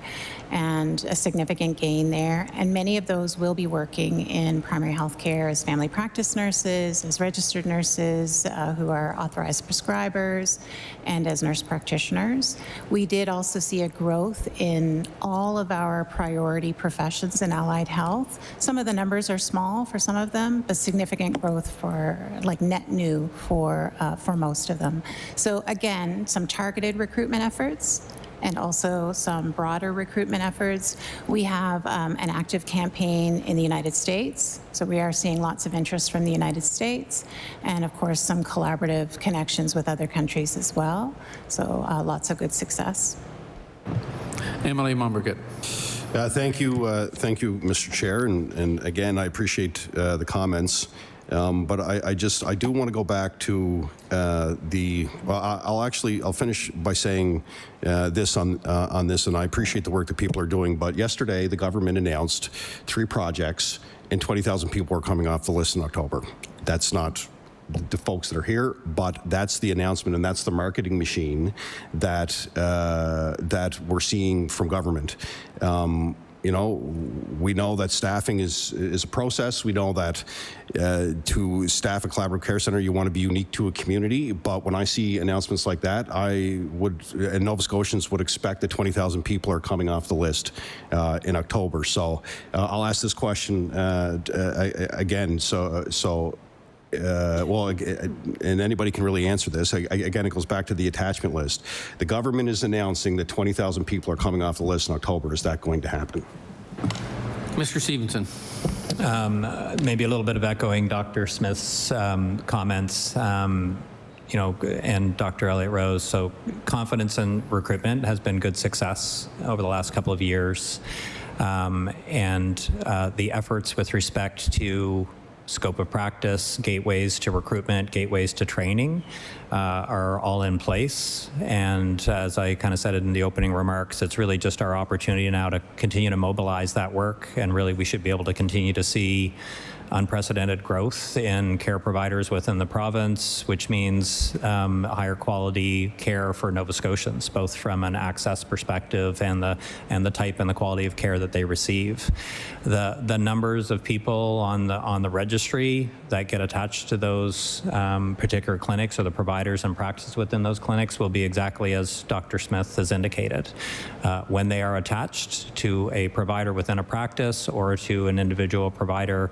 and a significant gain there. And many of those will be working in primary health care as family practice nurses, as registered nurses who are authorized prescribers, and as nurse practitioners. We did also see a growth in all of our priority professions in allied health. Some of the numbers are small for some of them, but significant growth for like net new for most of them. So again, some targeted recruitment efforts and also some broader recruitment efforts. We have an active campaign in the United States, so we are seeing lots of interest from the United States, and of course some collaborative connections with other countries as well. So lots of good success. Emily Mumbergett. Thank you, Mr. Chair, and again, I appreciate the comments. But I do want to go back to I'll finish by saying this on this, and I appreciate the work that people are doing. But yesterday, the government announced 3 projects, and 20,000 people are coming off the list in October. That's not the folks that are here, but that's the announcement, and that's the marketing machine that that we're seeing from government. You know, we know that staffing is a process. We know that to staff a collaborative care center, you want to be unique to a community. But when I see announcements like that, and Nova Scotians would expect that 20,000 people are coming off the list in October. So I'll ask this question again. And anybody can really answer this. Again, it goes back to the attachment list. The government is announcing that 20,000 people are coming off the list in October. Is that going to happen? Mr. Stevenson. Maybe a little bit of echoing Dr. Smith's comments. And Dr. Elliott Rose. So confidence in recruitment has been good success over the last couple of years. And the efforts with respect to scope of practice, gateways to recruitment, gateways to training are all in place. And as I kind of said in the opening remarks, it's really just our opportunity now to continue to mobilize that work. And really, we should be able to continue to see unprecedented growth in care providers within the province, which means higher quality care for Nova Scotians, both from an access perspective and the type and the quality of care that they receive. The numbers of people on the registry that get attached to those particular clinics, or the providers and practices within those clinics, will be exactly as Dr. Smith has indicated. When they are attached to a provider within a practice or to an individual provider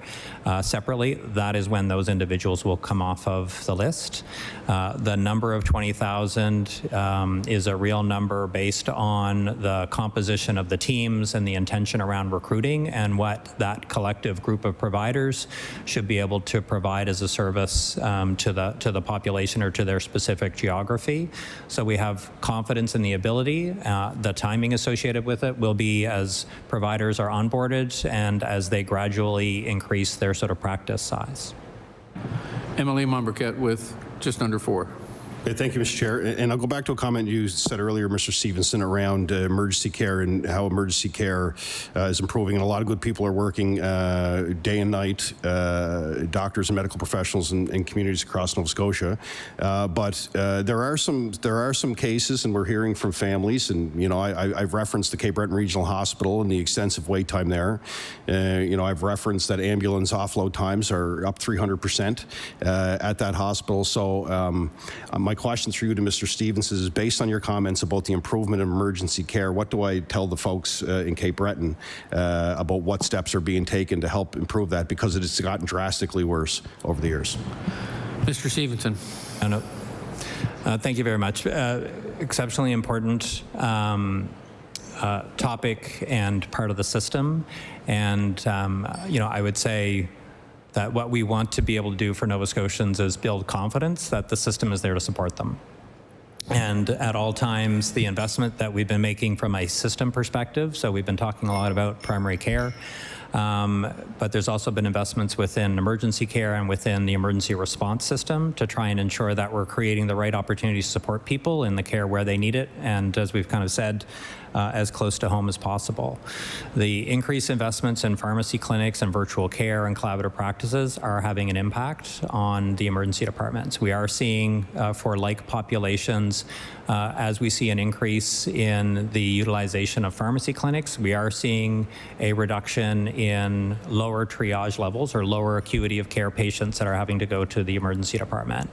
separately, that is when those individuals will come off of the list. The number of 20,000 is a real number based on the composition of the teams and the intention around recruiting and what that collective group of providers should be able to provide as a service to the population or to their specific geography. So we have confidence in the ability. The timing associated with it will be as providers are onboarded and as they gradually increase their sort of practice size. Emily Mumbergett with just under 4. Thank you, Mr. Chair. And I'll go back to a comment you said earlier, Mr. Stevenson, around emergency care and how emergency care is improving. And a lot of good people are working day and night, doctors and medical professionals in communities across Nova Scotia. But there are some cases, and we're hearing from families. And I've referenced the Cape Breton Regional Hospital and the extensive wait time there. I've referenced that ambulance offload times are up 300% at that hospital. So my questions for you to Mr. Stevenson is, based on your comments about the improvement of emergency care, what do I tell the folks in Cape Breton about what steps are being taken to help improve that, because it has gotten drastically worse over the years? Mr. Stevenson. Thank you very much. Exceptionally important topic and part of the system. And, I would say that what we want to be able to do for Nova Scotians is build confidence that the system is there to support them. And at all times, the investment that we've been making from a system perspective, so we've been talking a lot about primary care, but there's also been investments within emergency care and within the emergency response system to try and ensure that we're creating the right opportunities to support people in the care where they need it, and as we've kind of said, as close to home as possible. The increased investments in pharmacy clinics and virtual care and collaborative practices are having an impact on the emergency departments. We are seeing for like populations, as we see an increase in the utilization of pharmacy clinics, we are seeing a reduction in lower triage levels or lower acuity of care patients that are having to go to the emergency department.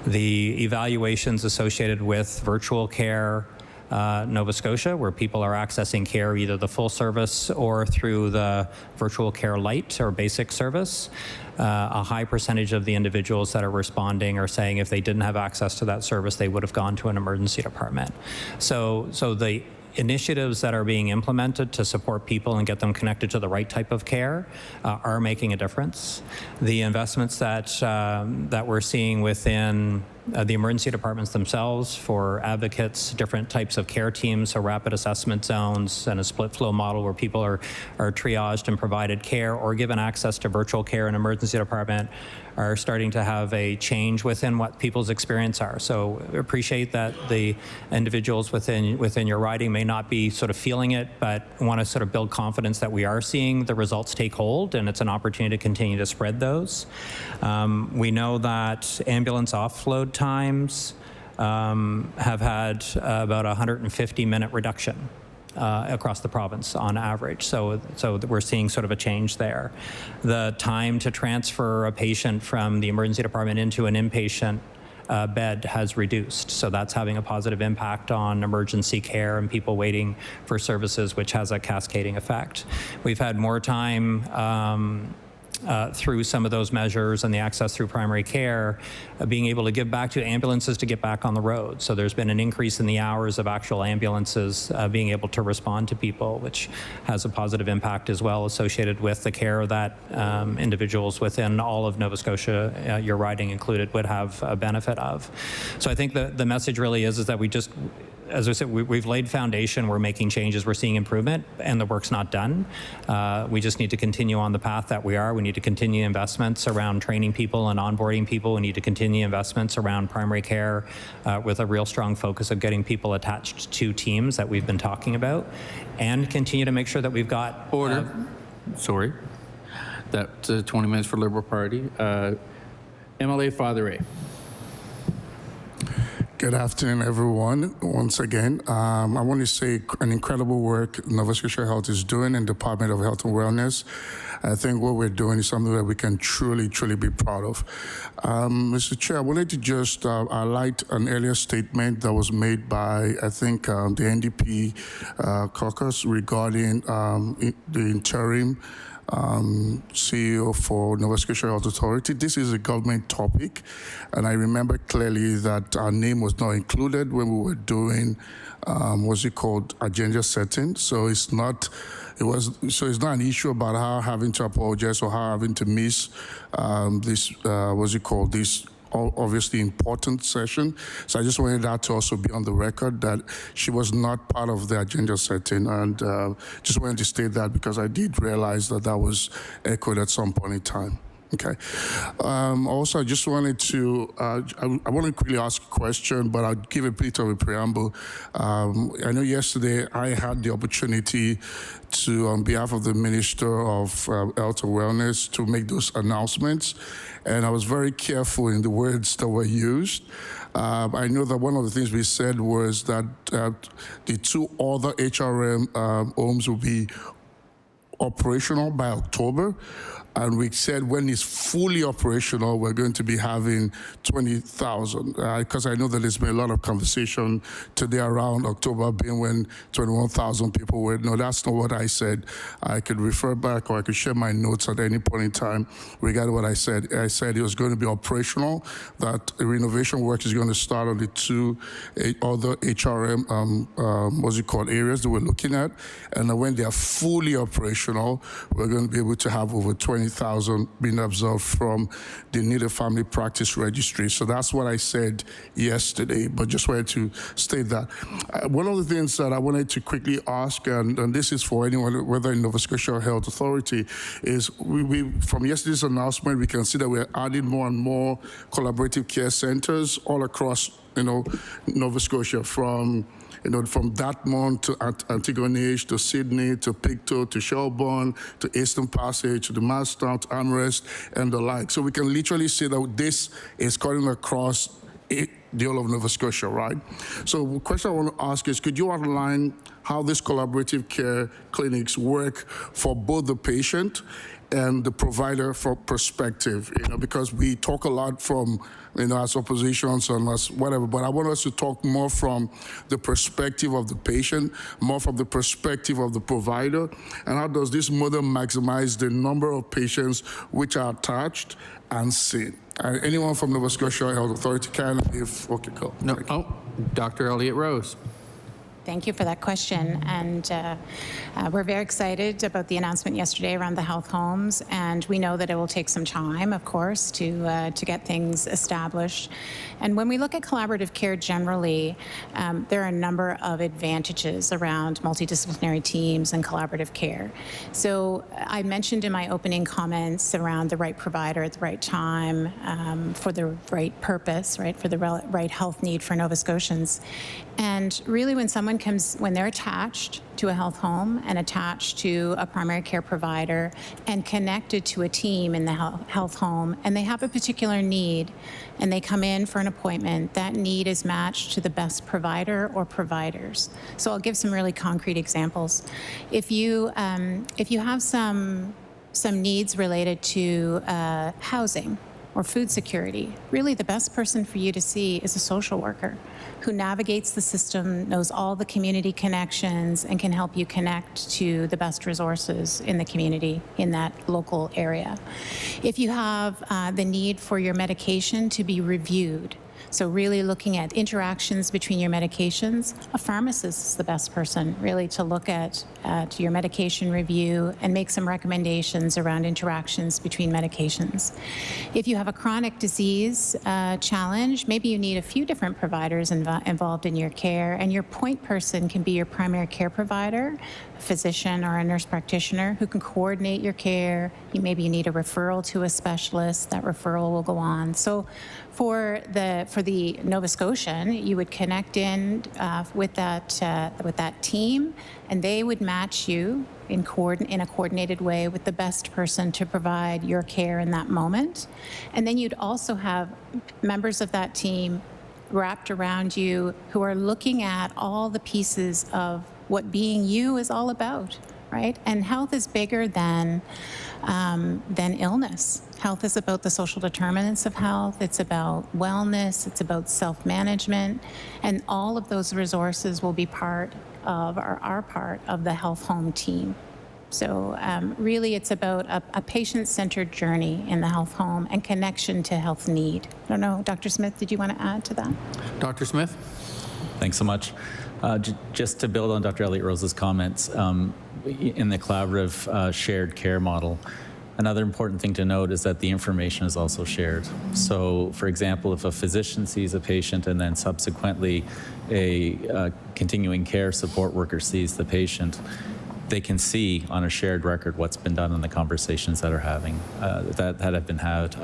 The evaluations associated with virtual care Nova Scotia, where people are accessing care either the full service or through the virtual care light or basic service. A high percentage of the individuals that are responding are saying if they didn't have access to that service, they would have gone to an emergency department. So the initiatives that are being implemented to support people and get them connected to the right type of care are making a difference. The investments that we're seeing within the emergency departments themselves for advocates, different types of care teams, so rapid assessment zones and a split flow model where people are triaged and provided care or given access to virtual care in emergency department are starting to have a change within what people's experience are. So appreciate that the individuals within your riding may not be sort of feeling it, but want to sort of build confidence that we are seeing the results take hold, and it's an opportunity to continue to spread those. We know that ambulance offload times have had about a 150-minute reduction across the province on average. So we're seeing sort of a change there. The time to transfer a patient from the emergency department into an inpatient bed has reduced. So that's having a positive impact on emergency care and people waiting for services, which has a cascading effect. We've had more time through some of those measures and the access through primary care, being able to give back to ambulances to get back on the road. So there's been an increase in the hours of actual ambulances being able to respond to people, which has a positive impact as well associated with the care that individuals within all of Nova Scotia, your riding included, would have a benefit of. So I think the message really is that we just, as I said, we've laid foundation, we're making changes, we're seeing improvement, and the work's not done. We just need to continue on the path that we are. We need to continue investments around training people and onboarding people. We need to continue investments around primary care with a real strong focus of getting people attached to teams that we've been talking about, and continue to make sure that we've got... Order. Sorry. That's 20 minutes for Liberal Party. MLA Father A. Good afternoon, everyone. Once again, I want to say an incredible work Nova Scotia Health is doing in the Department of Health and Wellness. I think what we're doing is something that we can truly be proud of. Mr. Chair, I wanted to just highlight an earlier statement that was made by, I think, the NDP Caucus regarding the interim CEO for Nova Scotia Health Authority. This is a government topic, and I remember clearly that our name was not included when we were doing what's it called, agenda setting. So it's not an issue about her having to apologize or her having to miss this obviously important session. So I just wanted that to also be on the record that she was not part of the agenda setting, and just wanted to state that because I did realize that was echoed at some point in time. Okay. Also, I just wanted to, I want to quickly ask a question, but I'll give a bit of a preamble. I know yesterday I had the opportunity to, on behalf of the Minister of Health and Wellness, to make those announcements, and I was very careful in the words that were used. I know that one of the things we said was that the two other HRM homes will be operational by October. And we said when it's fully operational, we're going to be having 20,000. Because I know that there's been a lot of conversation today around October being when 21,000 people were. No, that's not what I said. I could refer back or I could share my notes at any point in time regarding what I said. I said it was going to be operational, that renovation work is going to start on the two other HRM, areas that we're looking at. And when they are fully operational, we're going to be able to have over 20,000 being observed from the Needed Family Practice Registry. So that's what I said yesterday, but just wanted to state that. One of the things that I wanted to quickly ask, and this is for anyone, whether in Nova Scotia Health Authority, is we from yesterday's announcement, we can see that we're adding more and more collaborative care centers all across, Nova Scotia, from Dartmouth to Antigonish to Sydney to Pictou to Shelburne to Eastern Passage to the Mastertown to Amherst and the like. So we can literally see that this is cutting across the whole of Nova Scotia, right? So the question I want to ask is, could you outline how these collaborative care clinics work for both the patient and the provider for perspective, because we talk a lot from, as oppositions and as whatever, but I want us to talk more from the perspective of the patient, more from the perspective of the provider, and how does this model maximize the number of patients which are attached and seen? Anyone from Nova Scotia Health Authority can, if, okay, cool. No, Dr. Elliott Rose. Thank you for that question. And we're very excited about the announcement yesterday around the health homes. And we know that it will take some time, of course, to get things established. And when we look at collaborative care generally, there are a number of advantages around multidisciplinary teams and collaborative care. So I mentioned in my opening comments around the right provider at the right time, for the right purpose, right, for the right health need for Nova Scotians. And really when they're attached to a health home and attached to a primary care provider and connected to a team in the health home, and they have a particular need and they come in for an appointment, that need is matched to the best provider or providers. So I'll give some really concrete examples. If you have some needs related to housing or food security, really the best person for you to see is a social worker who navigates the system, knows all the community connections, and can help you connect to the best resources in the community in that local area. If you have the need for your medication to be reviewed, so really looking at interactions between your medications, a pharmacist is the best person really to look at your medication review and make some recommendations around interactions between medications. If you have a chronic disease challenge, maybe you need a few different providers involved in your care, and your point person can be your primary care provider, a physician or a nurse practitioner who can coordinate your care. Maybe you need a referral to a specialist. That referral will go on. So for the Nova Scotian, you would connect in with that team, and they would match you in a coordinated way with the best person to provide your care in that moment. And then you'd also have members of that team wrapped around you who are looking at all the pieces of what being you is all about, right? And health is bigger than illness. Health is about the social determinants of health. It's about wellness. It's about self-management. And all of those resources will be part of, or are part of, the health home team. So really it's about a patient-centered journey in the health home and connection to health need. I don't know, Dr. Smith, did you want to add to that? Dr. Smith? Thanks so much. Just to build on Dr. Elliott Rose's comments, in the collaborative shared care model, another important thing to note is that the information is also shared. So, for example, if a physician sees a patient and then subsequently a continuing care support worker sees the patient, they can see on a shared record what's been done in the conversations that are having that have been had,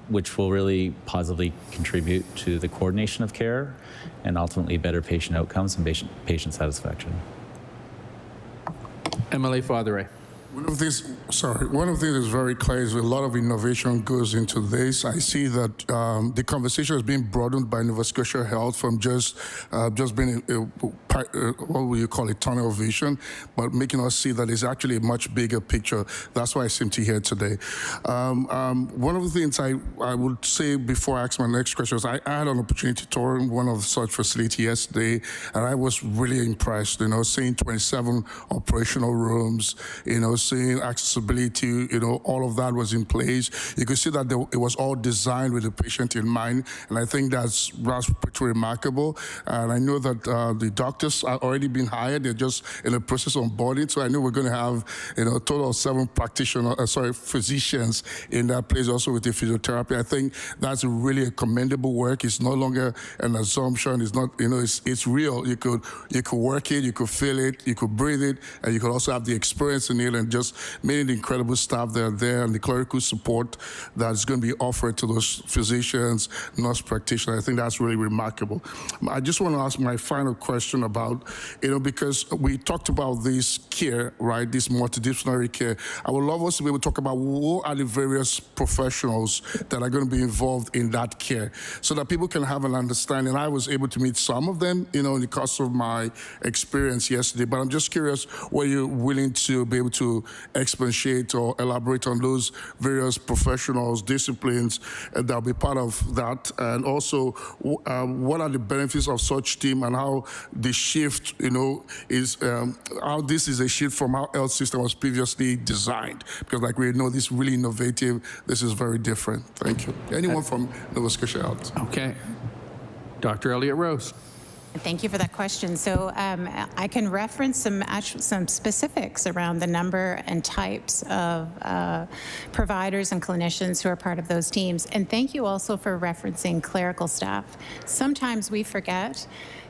which will really positively contribute to the coordination of care and ultimately better patient outcomes and patient satisfaction. MLA Father. One of the things that's very clear is a lot of innovation goes into this. I see that the conversation has been broadened by Nova Scotia Health from just being what will you call it, tunnel vision, but making us see that it's actually a much bigger picture. That's why I seem to hear today. One of the things I would say before I ask my next question is I had an opportunity to tour one of such facilities yesterday, and I was really impressed, seeing 27 operational rooms, seeing accessibility, all of that was in place. You could see that it was all designed with the patient in mind, and I think that's pretty remarkable. And I know that the doctors are already been hired. They're just in the process of onboarding, so I know we're going to have a total of 7 physicians in that place, also with the physiotherapy. I think that's really a commendable work. It's no longer an assumption. It's not, it's real. You could work it, you could feel it, you could breathe it, and you could also have the experience in it, and just many incredible staff that are there and the clerical support that's going to be offered to those physicians, nurse practitioners. I think that's really remarkable. I just want to ask my final question about, because we talked about this care, right, this multidisciplinary care. I would love us to be able to talk about what are the various professionals that are going to be involved in that care so that people can have an understanding. I was able to meet some of them, in the course of my experience yesterday, but I'm just curious, were you willing to be able to expatiate or elaborate on those various professionals, disciplines that will be part of that, and also what are the benefits of such team and how the shift, is how this is a shift from how health system was previously designed, because like we know, this is really innovative. This is very different. Thank you. Anyone from Nova Scotia Health? Okay. Dr. Elliott Rose. Thank you for that question. So I can reference some specifics around the number and types of providers and clinicians who are part of those teams. And thank you also for referencing clerical staff. Sometimes we forget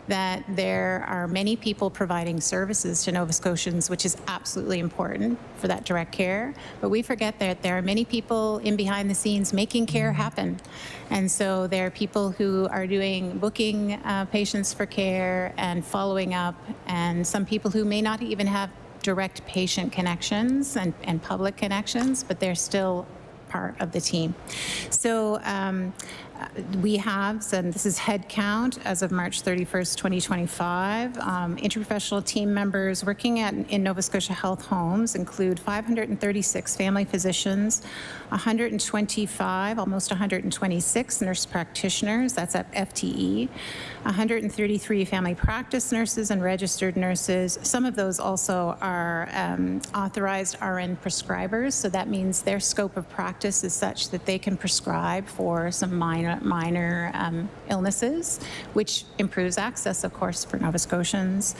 that there are many people providing services to Nova Scotians, which is absolutely important for that direct care. But we forget that there are many people in behind the scenes making care happen. And so there are people who are booking patients for care and following up, and some people who may not even have direct patient connections and public connections, but they're still part of the team. So we have, and this is head count as of March 31st, 2025. Interprofessional team members working in Nova Scotia Health Homes include 536 family physicians, 125, almost 126 nurse practitioners, that's at FTE, 133 family practice nurses and registered nurses. Some of those also are authorized RN prescribers, so that means their scope of practice is such that they can prescribe for some minor illnesses, which improves access, of course, for Nova Scotians.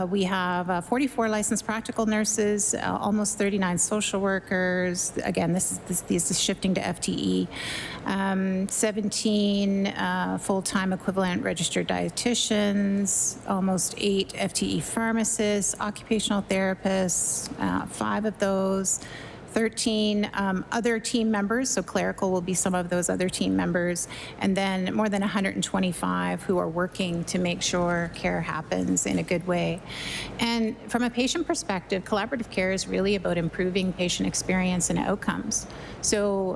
We have 44 licensed practical nurses, almost 39 social workers. Again, this is shifting to FTE. 17 full-time equivalent registered dietitians, almost 8 FTE pharmacists, occupational therapists, 5 of those. 13 other team members, so clerical will be some of those other team members, and then more than 125 who are working to make sure care happens in a good way. And from a patient perspective, collaborative care is really about improving patient experience and outcomes. So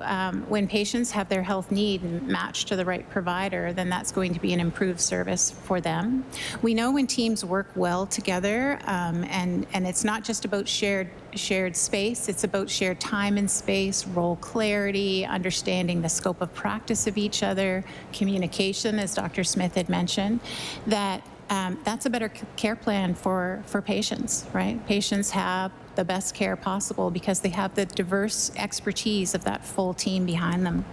when patients have their health need matched to the right provider, then that's going to be an improved service for them. We know when teams work well together, and it's not just about shared space, it's about shared time and space, role clarity, understanding the scope of practice of each other, communication, as Dr. Smith had mentioned, that's a better care plan for patients, right? Patients have the best care possible because they have the diverse expertise of that full team behind them.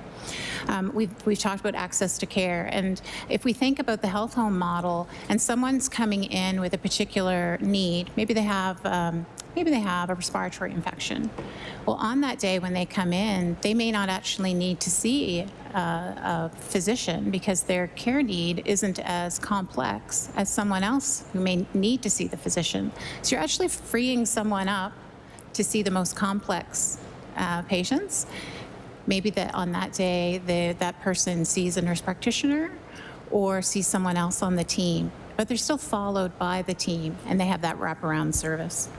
We've talked about access to care, and if we think about the health home model and someone's coming in with a particular need, maybe they have a respiratory infection. Well, on that day when they come in, they may not actually need to see a physician because their care need isn't as complex as someone else who may need to see the physician. So you're actually freeing someone up to see the most complex patients. Maybe that on that day, that person sees a nurse practitioner or sees someone else on the team. but they're still followed by the team, and they have that wraparound service.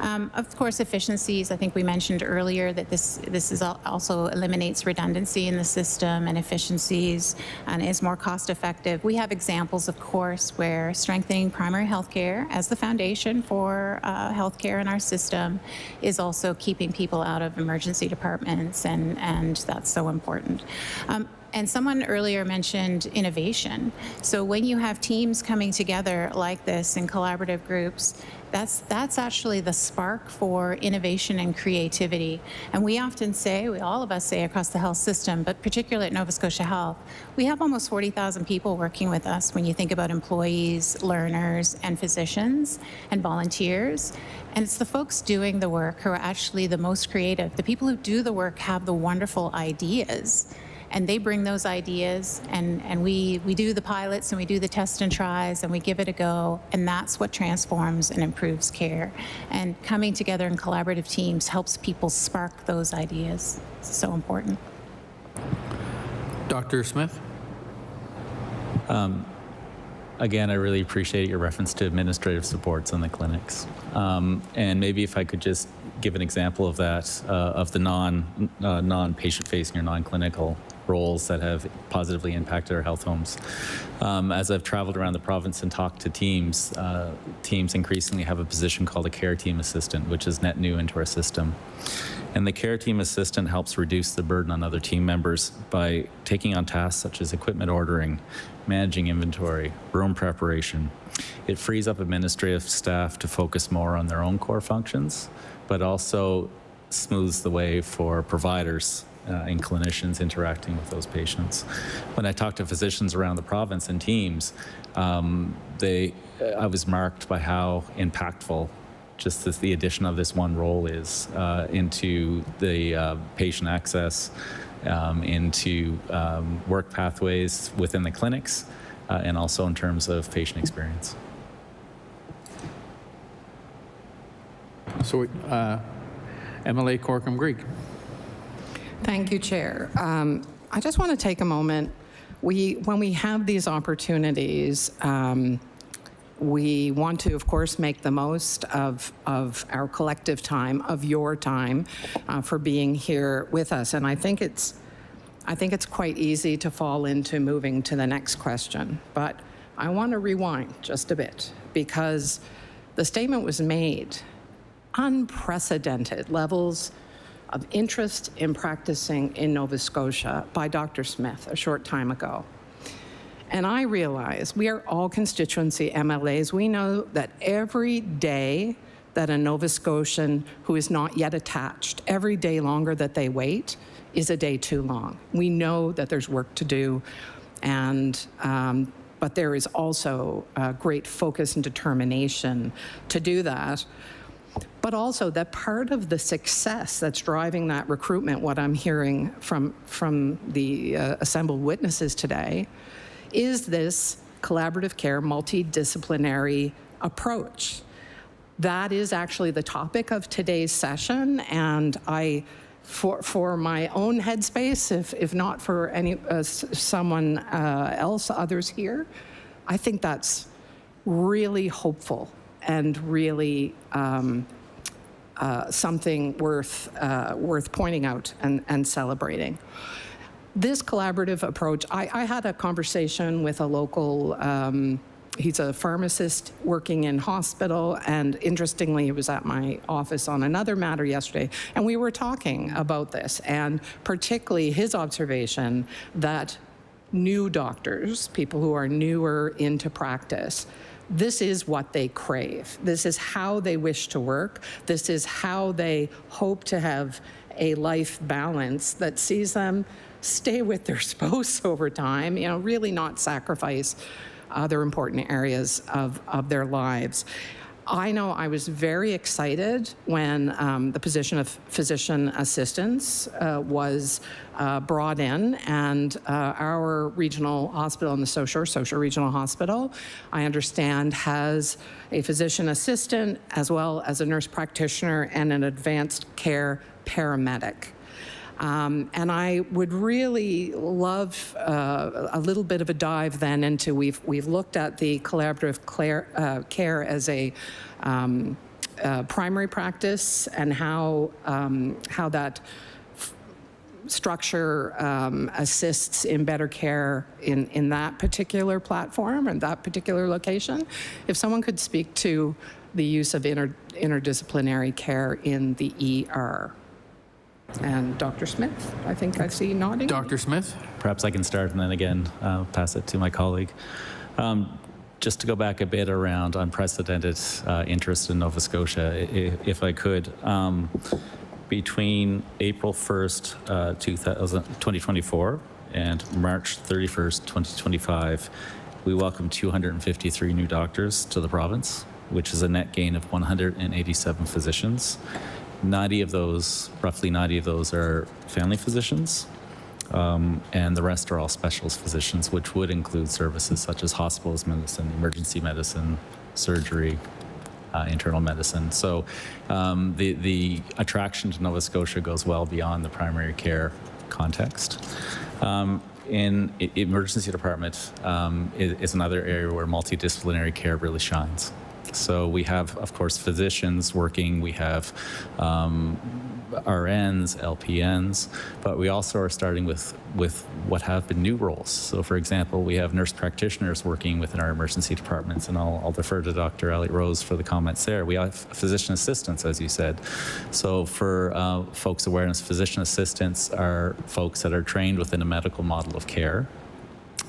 Of course, efficiencies. I think we mentioned earlier that this is also eliminates redundancy in the system and efficiencies, and is more cost effective. We have examples, of course, where strengthening primary health care as the foundation for health care in our system is also keeping people out of emergency departments, and that's so important. And someone earlier mentioned innovation. So when you have teams coming together like this in collaborative groups, that's actually the spark for innovation and creativity. And we often say, all of us say across the health system, but particularly at Nova Scotia Health, we have almost 40,000 people working with us when you think about employees, learners, and physicians, and volunteers. And it's the folks doing the work who are actually the most creative. The people who do the work have the wonderful ideas, and they bring those ideas, and we do the pilots, and we do the test and tries, and we give it a go, and that's what transforms and improves care. And coming together in collaborative teams helps people spark those ideas. It's so important. Dr. Smith? Again, I really appreciate your reference to administrative supports in the clinics. And maybe if I could just give an example of that, of the non-patient facing or non-clinical roles that have positively impacted our health homes. As I've traveled around the province and talked to teams, teams increasingly have a position called a care team assistant, which is net new into our system. And the care team assistant helps reduce the burden on other team members by taking on tasks such as equipment ordering, managing inventory, room preparation. It frees up administrative staff to focus more on their own core functions, but also smooths the way for providers and clinicians interacting with those patients. When I talk to physicians around the province and teams, I was marked by how impactful just the addition of this one role is into the patient access, into work pathways within the clinics, and also in terms of patient experience. So, MLA Corkum Greek. Thank you, Chair. I just want to take a moment. When we have these opportunities, we want to, of course, make the most of our collective time, of your time, for being here with us. And I think it's quite easy to fall into moving to the next question. But I want to rewind just a bit, because the statement was made, unprecedented levels of interest in practicing in Nova Scotia by Dr. Smith a short time ago. And I realize we are all constituency MLAs. We know that every day that a Nova Scotian who is not yet attached, every day longer that they wait is a day too long. We know that there's work to do, and but there is also great focus and determination to do that. But also that part of the success that's driving that recruitment, what I'm hearing from the assembled witnesses today, is this collaborative care, multidisciplinary approach. That is actually the topic of today's session, and for my own headspace, if not for any someone else, others here, I think that's really hopeful and really something worth pointing out and celebrating. This collaborative approach, I had a conversation with a local, he's a pharmacist working in hospital, and interestingly, he was at my office on another matter yesterday, and we were talking about this, and particularly his observation that new doctors, people who are newer into practice, this is what they crave. This is how they wish to work. This is how they hope to have a life balance that sees them stay with their spouse over time, really not sacrifice other important areas of their lives. I know I was very excited when the position of physician assistants was brought in, and our regional hospital in the Scotia Regional Hospital, I understand, has a physician assistant as well as a nurse practitioner and an advanced care paramedic. And I would really love a little bit of a dive then into, we've looked at the collaborative care as a primary practice and how that structure assists in better care in that particular platform and that particular location. If someone could speak to the use of interdisciplinary care in the ER. And Dr. Smith, I think I see nodding. Dr. Smith? Perhaps I can start and then again pass it to my colleague. Just to go back a bit around unprecedented interest in Nova Scotia, if I could. Between April 1st, 2024 and March 31st, 2025, we welcomed 253 new doctors to the province, which is a net gain of 187 physicians. 90 of those, roughly 90 of those, are family physicians, and the rest are all specialist physicians, which would include services such as hospitalist medicine, emergency medicine, surgery, internal medicine. So the attraction to Nova Scotia goes well beyond the primary care context. In emergency department is another area where multidisciplinary care really shines. So we have, of course, physicians working, we have RNs, LPNs, but we also are starting with what have been new roles. So for example, we have nurse practitioners working within our emergency departments, and I'll defer to Dr. Elliott Rose for the comments there. We have physician assistants, as you said. So for folks' awareness, physician assistants are folks that are trained within a medical model of care.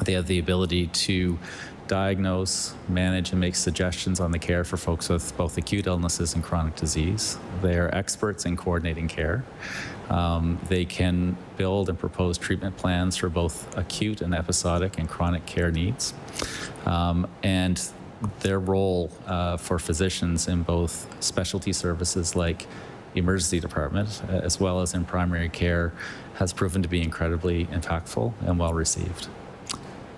They have the ability to diagnose, manage, and make suggestions on the care for folks with both acute illnesses and chronic disease. They are experts in coordinating care. They can build and propose treatment plans for both acute and episodic and chronic care needs. And their role for physicians in both specialty services like emergency department as well as in primary care has proven to be incredibly impactful and well received.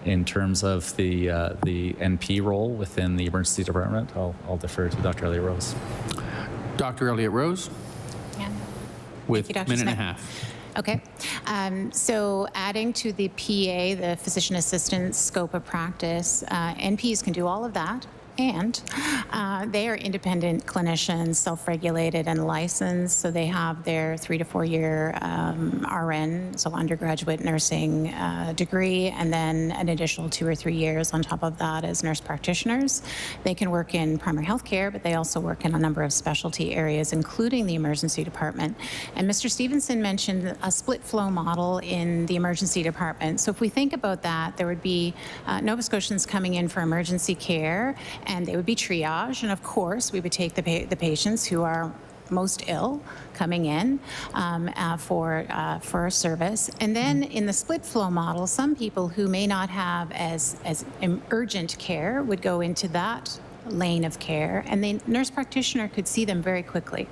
In terms of the NP role within the emergency department, I'll defer to Dr. Elliott Rose. Dr. Elliott Rose? Yeah. With Thank you, Dr. minute and a Smith. half. Okay. So adding to the PA, the physician assistant scope of practice, NPs can do all of that. And they are independent clinicians, self-regulated and licensed, so they have their 3 to 4 year RN, so undergraduate nursing degree, and then an additional 2 or 3 years on top of that as nurse practitioners. They can work in primary health care, but they also work in a number of specialty areas, including the emergency department. And Mr. Stevenson mentioned a split flow model in the emergency department. So if we think about that, there would be Nova Scotians coming in for emergency care, and they would be triage, and of course we would take the patients who are most ill coming in for a service. And then in the split flow model, some people who may not have as urgent care would go into that lane of care, and the nurse practitioner could see them very quickly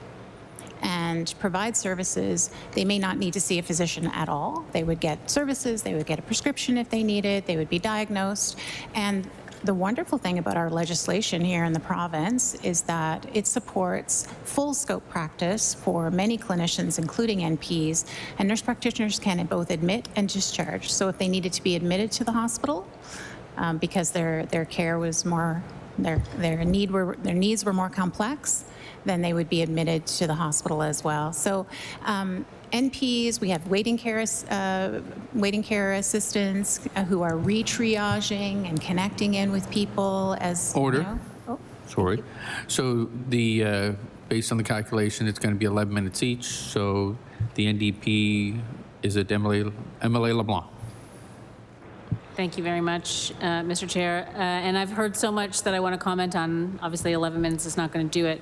and provide services. They may not need to see a physician at all. They would get services, they would get a prescription if they need it, they would be diagnosed. And the wonderful thing about our legislation here in the province is that it supports full scope practice for many clinicians, including NPs, and nurse practitioners can both admit and discharge. So if they needed to be admitted to the hospital because their care was more, their needs were more complex, then they would be admitted to the hospital as well. So NPs, we have waiting care assistants who are re-triaging and connecting in with people as Order. You know. Oh. Sorry. So the based on the calculation, it's going to be 11 minutes each. So the NDP is it Emily LeBlanc. Thank you very much, Mr. Chair. And I've heard so much that I want to comment on. Obviously, 11 minutes is not going to do it.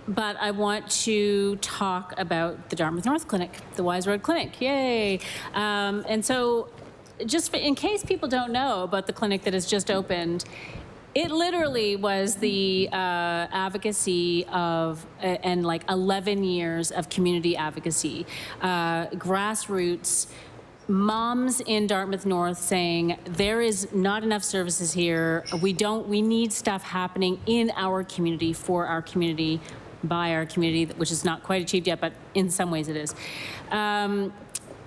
But I want to talk about the Dartmouth North Clinic, the Wise Road Clinic. Yay! And so just in case people don't know about the clinic that has just opened, it literally was the advocacy of, and like 11 years of community advocacy, grassroots, moms in Dartmouth North saying there is not enough services here. We need stuff happening in our community for our community by our community, which is not quite achieved yet, but in some ways it is.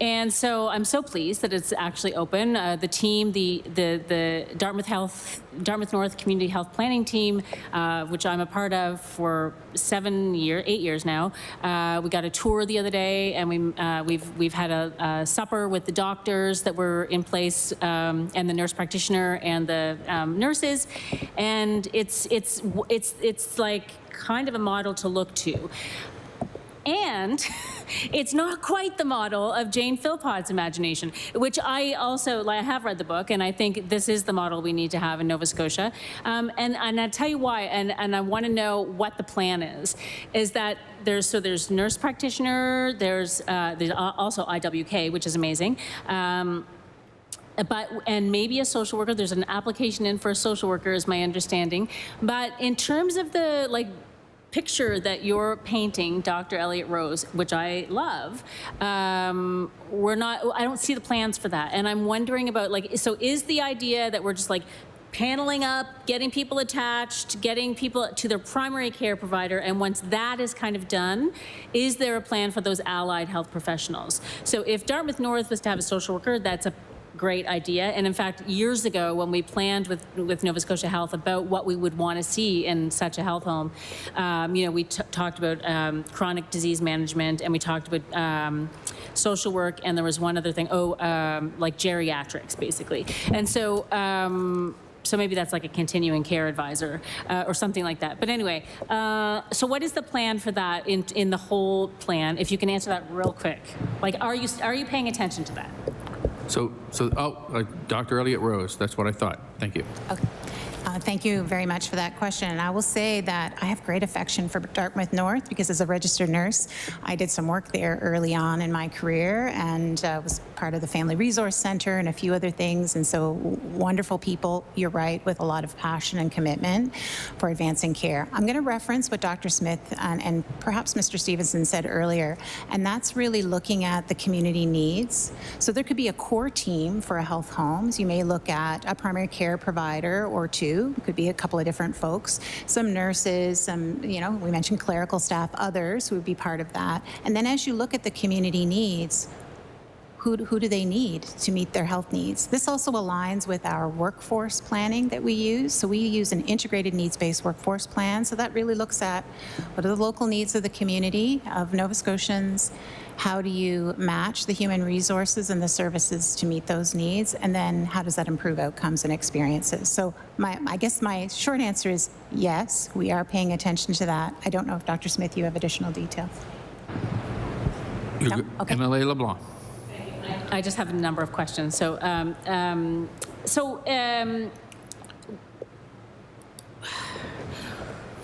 And so I'm so pleased that it's actually open. The team, the Dartmouth North Community Health Planning Team, which I'm a part of for 8 years now. We got a tour the other day, and we've had a supper with the doctors that were in place, and the nurse practitioner and the nurses, and it's like kind of a model to look to. And it's not quite the model of Jane Philpott's imagination, which I have read the book, and I think this is the model we need to have in Nova Scotia. And I'll tell you why, and I want to know what the plan is that there's nurse practitioner, there's also IWK, which is amazing. And maybe a social worker. There's an application in for a social worker, is my understanding. But in terms of the picture that you're painting, Dr. Elliott Rose, which I love, I don't see the plans for that. And I'm wondering about, so is the idea that we're just paneling up, getting people attached, getting people to their primary care provider, and once that is kind of done, is there a plan for those allied health professionals? So if Dartmouth North was to have a social worker, that's a great idea. And in fact, years ago, when we planned with Nova Scotia Health about what we would want to see in such a health home, we talked about chronic disease management, and we talked about social work, and there was one other thing, like geriatrics, basically. And so, so maybe that's like a continuing care advisor or something like that. But anyway, so what is the plan for that in the whole plan? If you can answer that real quick, are you paying attention to that? Dr. Elliott Rose, that's what I thought. Thank you. Okay. Thank you very much for that question. And I will say that I have great affection for Dartmouth North because as a registered nurse, I did some work there early on in my career and was part of the Family Resource Center and a few other things. And so wonderful people, you're right, with a lot of passion and commitment for advancing care. I'm going to reference what Dr. Smith and perhaps Mr. Stevenson said earlier, and that's really looking at the community needs. So there could be a core team for a health homes. You may look at a primary care provider or two. It could be a couple of different folks, some nurses, some, we mentioned clerical staff, others who would be part of that. And then as you look at the community needs, who do they need to meet their health needs? This also aligns with our workforce planning that we use. So we use an integrated needs-based workforce plan. So that really looks at what are the local needs of the community, of Nova Scotians, how do you match the human resources and the services to meet those needs? And then how does that improve outcomes and experiences? So I guess my short answer is yes, we are paying attention to that. I don't know if Dr. Smith, you have additional details. No? Okay. MLA LeBlanc. I just have a number of questions.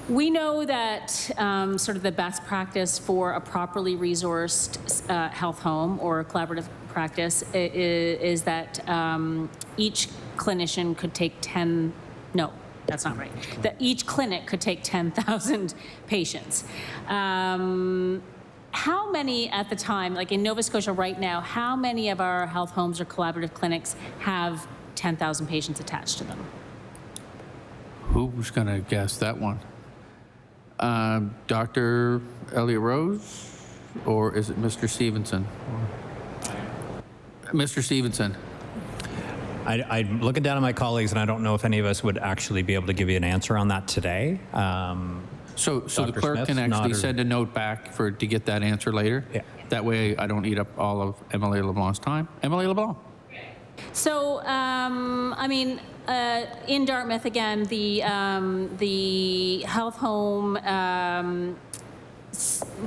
We know that sort of the best practice for a properly resourced health home or collaborative practice is that each clinician could take that's not right. That each clinic could take 10,000 patients. How many at the time, like in Nova Scotia right now, how many of our health homes or collaborative clinics have 10,000 patients attached to them? Who's going to guess that one? Dr. Elliott Rose, or is it Mr. Stevenson? Mr. Stevenson. I'm looking down at my colleagues, and I don't know if any of us would actually be able to give you an answer on that today. So the clerk Smith, can actually send a note back to get that answer later? Yeah. That way I don't eat up all of MLA LeBlanc's time. MLA LeBlanc. So, in Dartmouth, again, the health home,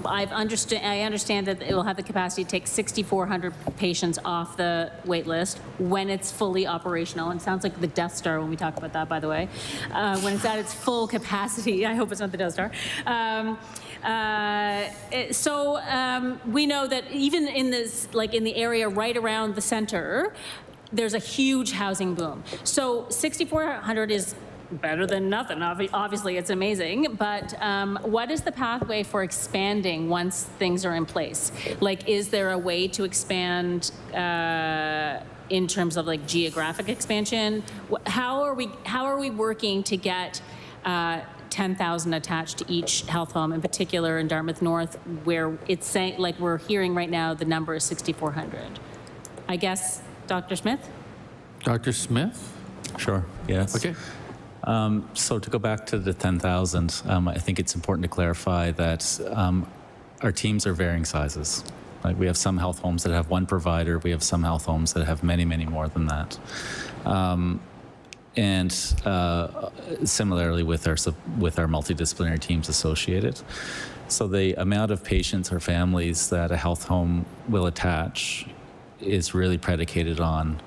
I understand that it will have the capacity to take 6,400 patients off the wait list when it's fully operational. And it sounds like the Death Star when we talk about that, by the way. When it's at its full capacity, I hope it's not the Death Star. We know that even in this, in the area right around the center, there's a huge housing boom. So 6,400 is better than nothing. Obviously, it's amazing. But what is the pathway for expanding once things are in place? Is there a way to expand in terms of geographic expansion? How are we working to get 10,000 attached to each health home, in particular in Dartmouth North, where it's saying, like we're hearing right now, the number is 6,400. I guess, Dr. Smith? Dr. Smith? Sure, yes. Okay. So to go back to the 10,000, I think it's important to clarify that our teams are varying sizes. Like we have some health homes that have one provider. We have some health homes that have many, many more than that. And similarly with our multidisciplinary teams associated. So the amount of patients or families that a health home will attach is really predicated on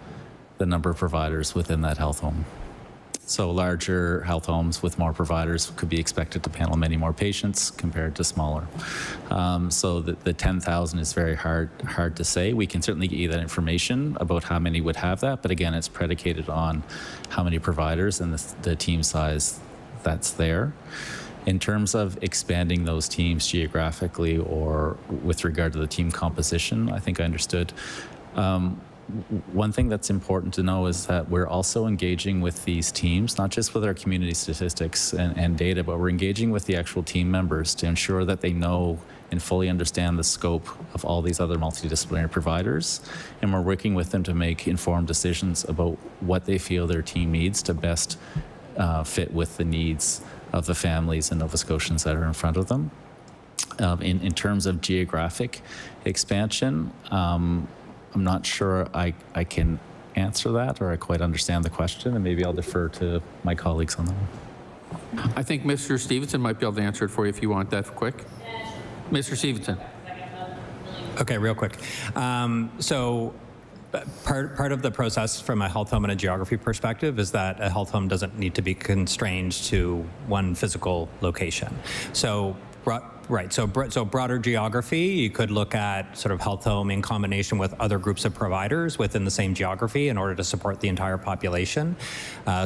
the number of providers within that health home. So larger health homes with more providers could be expected to panel many more patients compared to smaller. So the 10,000 is very hard to say. We can certainly get you that information about how many would have that, but again, it's predicated on how many providers and the team size that's there. In terms of expanding those teams geographically or with regard to the team composition, I think I understood. One thing that's important to know is that we're also engaging with these teams, not just with our community statistics and data, but we're engaging with the actual team members to ensure that they know and fully understand the scope of all these other multidisciplinary providers. And we're working with them to make informed decisions about what they feel their team needs to best fit with the needs of the families and Nova Scotians that are in front of them. In terms of geographic expansion, I'm not sure I can answer that or I quite understand the question, and maybe I'll defer to my colleagues on that one. I think Mr. Stevenson might be able to answer it for you if you want that quick. Mr. Stevenson. Okay, real quick. So part of the process from a health home and a geography perspective is that a health home doesn't need to be constrained to one physical location. So right, so broader geography, you could look at sort of health home in combination with other groups of providers within the same geography in order to support the entire population.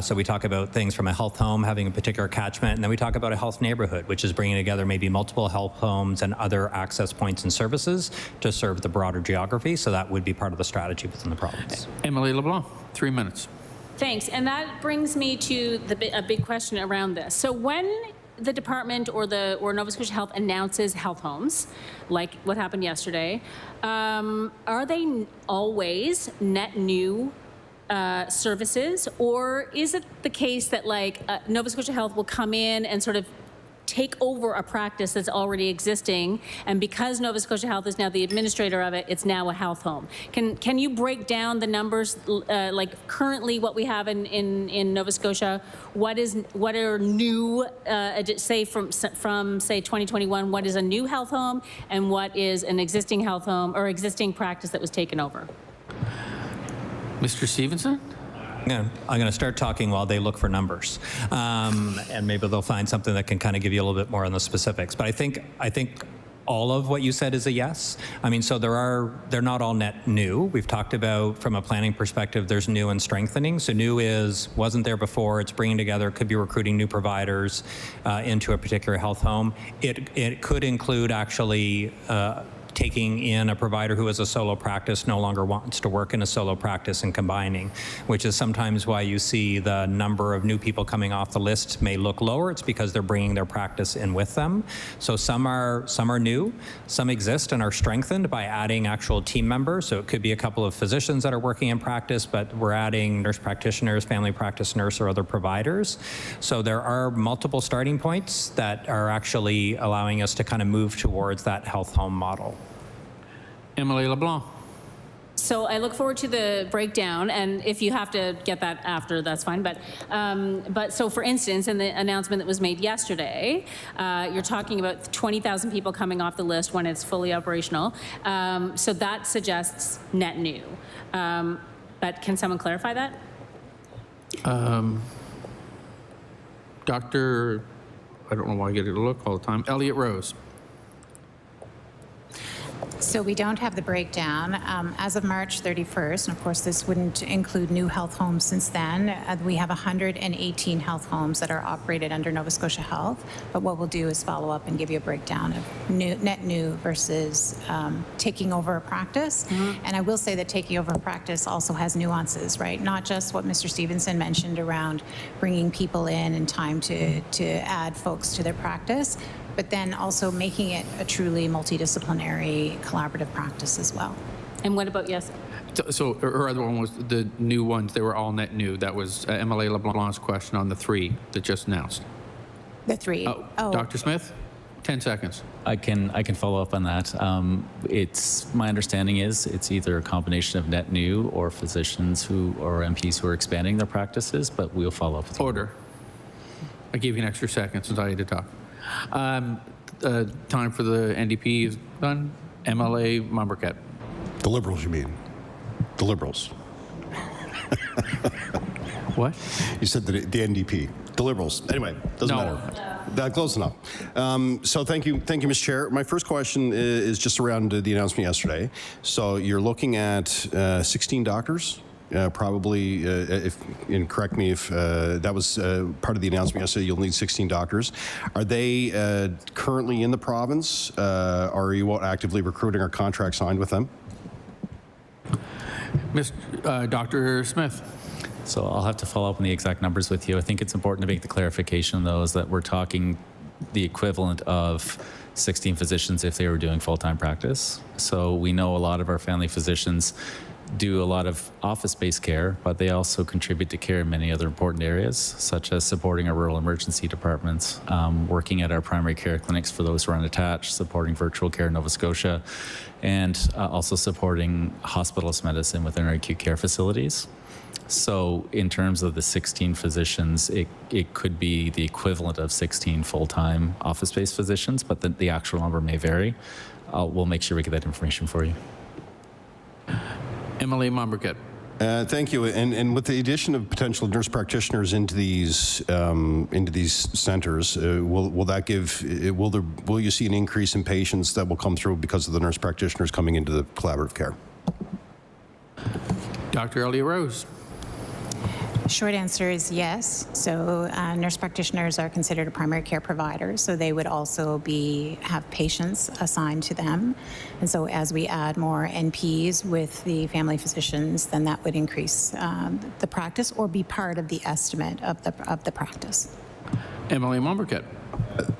So we talk about things from a health home having a particular catchment, and then we talk about a health neighborhood, which is bringing together maybe multiple health homes and other access points and services to serve the broader geography. So that would be part of the strategy within the province. Emily LeBlanc, 3 minutes. Thanks, and that brings me to a big question around this. So when the department or Nova Scotia Health announces health homes, like what happened yesterday, are they always net new services, or is it the case that Nova Scotia Health will come in and sort of take over a practice that's already existing, and because Nova Scotia Health is now the administrator of it, it's now a health home? Can you break down the numbers, like currently what we have in Nova Scotia? What are new, say from say 2021, what is a new health home and what is an existing health home or existing practice that was taken over? Mr. Stevenson? I'm going to start talking while they look for numbers, and maybe they'll find something that can kind of give you a little bit more on the specifics. But I think all of what you said is a yes. I mean, so they're not all net new. We've talked about from a planning perspective, there's new and strengthening. So new wasn't there before. It's bringing together, could be recruiting new providers into a particular health home. It could include actually taking in a provider who is a solo practice, no longer wants to work in a solo practice, and combining, which is sometimes why you see the number of new people coming off the list may look lower. It's because they're bringing their practice in with them. So some are new, some exist and are strengthened by adding actual team members. So it could be a couple of physicians that are working in practice, but we're adding nurse practitioners, family practice nurse, or other providers. So there are multiple starting points that are actually allowing us to kind of move towards that health home model. Emily LeBlanc. So I look forward to the breakdown, and if you have to get that after, that's fine. But so for instance, in the announcement that was made yesterday, you're talking about 20,000 people coming off the list when it's fully operational. So that suggests net new. But can someone clarify that? Dr. I don't know why I get a look all the time. Elliott Rose. So we don't have the breakdown. As of March 31st, and of course this wouldn't include new health homes since then, we have 118 health homes that are operated under Nova Scotia Health. But what we'll do is follow up and give you a breakdown of net new versus taking over a practice. And I will say that taking over a practice also has nuances, right? Not just what Mr. Stevenson mentioned around bringing people in and time to add folks to their practice, but then also making it a truly multidisciplinary collaborative practice as well. And what about, yes? So her other one was the new ones. They were all net new. That was MLA LeBlanc's question on the 3 that just announced. The 3. Oh. Dr. Smith, 10 seconds. I can follow up on that. It's my understanding is it's either a combination of net new or physicians or MPs who are expanding their practices, but we'll follow up with you. Order. I gave you an extra second since I had to talk. Time for the NDP is done. MLA Mombercat. The Liberals, you mean? The Liberals. What? You said the NDP. The Liberals. Anyway, doesn't matter. Close enough. So thank you, Mr. Chair. My first question is just around the announcement yesterday. So you're looking at 16 doctors? Probably, and correct me if that was part of the announcement yesterday, you'll need 16 doctors. Are they currently in the province? Are you actively recruiting or contract signed with them? Dr. Smith. So I'll have to follow up on the exact numbers with you. I think it's important to make the clarification, though, is that we're talking the equivalent of 16 physicians if they were doing full-time practice. So we know a lot of our family physicians do a lot of office-based care, but they also contribute to care in many other important areas, such as supporting our rural emergency departments, working at our primary care clinics for those who are unattached, supporting virtual care in Nova Scotia, and also supporting hospitalist medicine within our acute care facilities. So in terms of the 16 physicians, it could be the equivalent of 16 full-time office-based physicians, but the actual number may vary. We'll make sure we get that information for you. MLA Mombercat. Thank you. And with the addition of potential nurse practitioners into these centers, will that give? Will you see an increase in patients that will come through because of the nurse practitioners coming into the collaborative care? Dr. Elliott Rose. Short answer is yes. So nurse practitioners are considered a primary care provider, so they would also have patients assigned to them. And so as we add more NPs with the family physicians, then that would increase the practice or be part of the estimate of the practice. MLA Mombercat.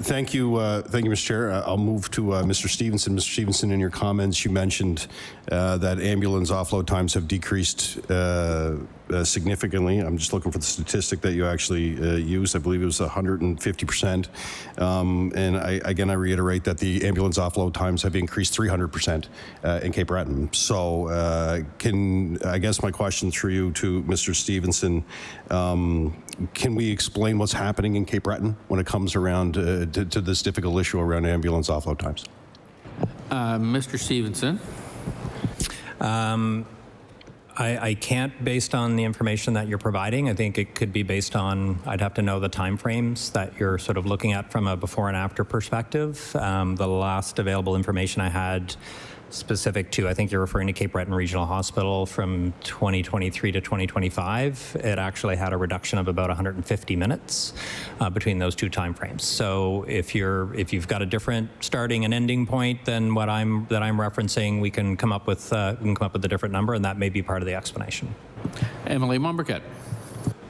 Thank you, Mr. Chair. I'll move to Mr. Stevenson. Mr. Stevenson, in your comments, you mentioned that ambulance offload times have decreased significantly. I'm just looking for the statistic that you actually used. I believe it was 150%. And I reiterate that the ambulance offload times have increased 300% in Cape Breton. So I guess my question through you to Mr. Stevenson, can we explain what's happening in Cape Breton when it comes around to this difficult issue around ambulance offload times? Mr. Stevenson. I can't, based on the information that you're providing. I think it could be based on, I'd have to know the timeframes that you're sort of looking at from a before and after perspective. The last available information I had specific to, I think you're referring to Cape Breton Regional Hospital from 2023 to 2025. It actually had a reduction of about 150 minutes between those two timeframes. So if you've got a different starting and ending point than what I'm referencing, we can come up with a different number, and that may be part of the explanation. Emily Mombercat.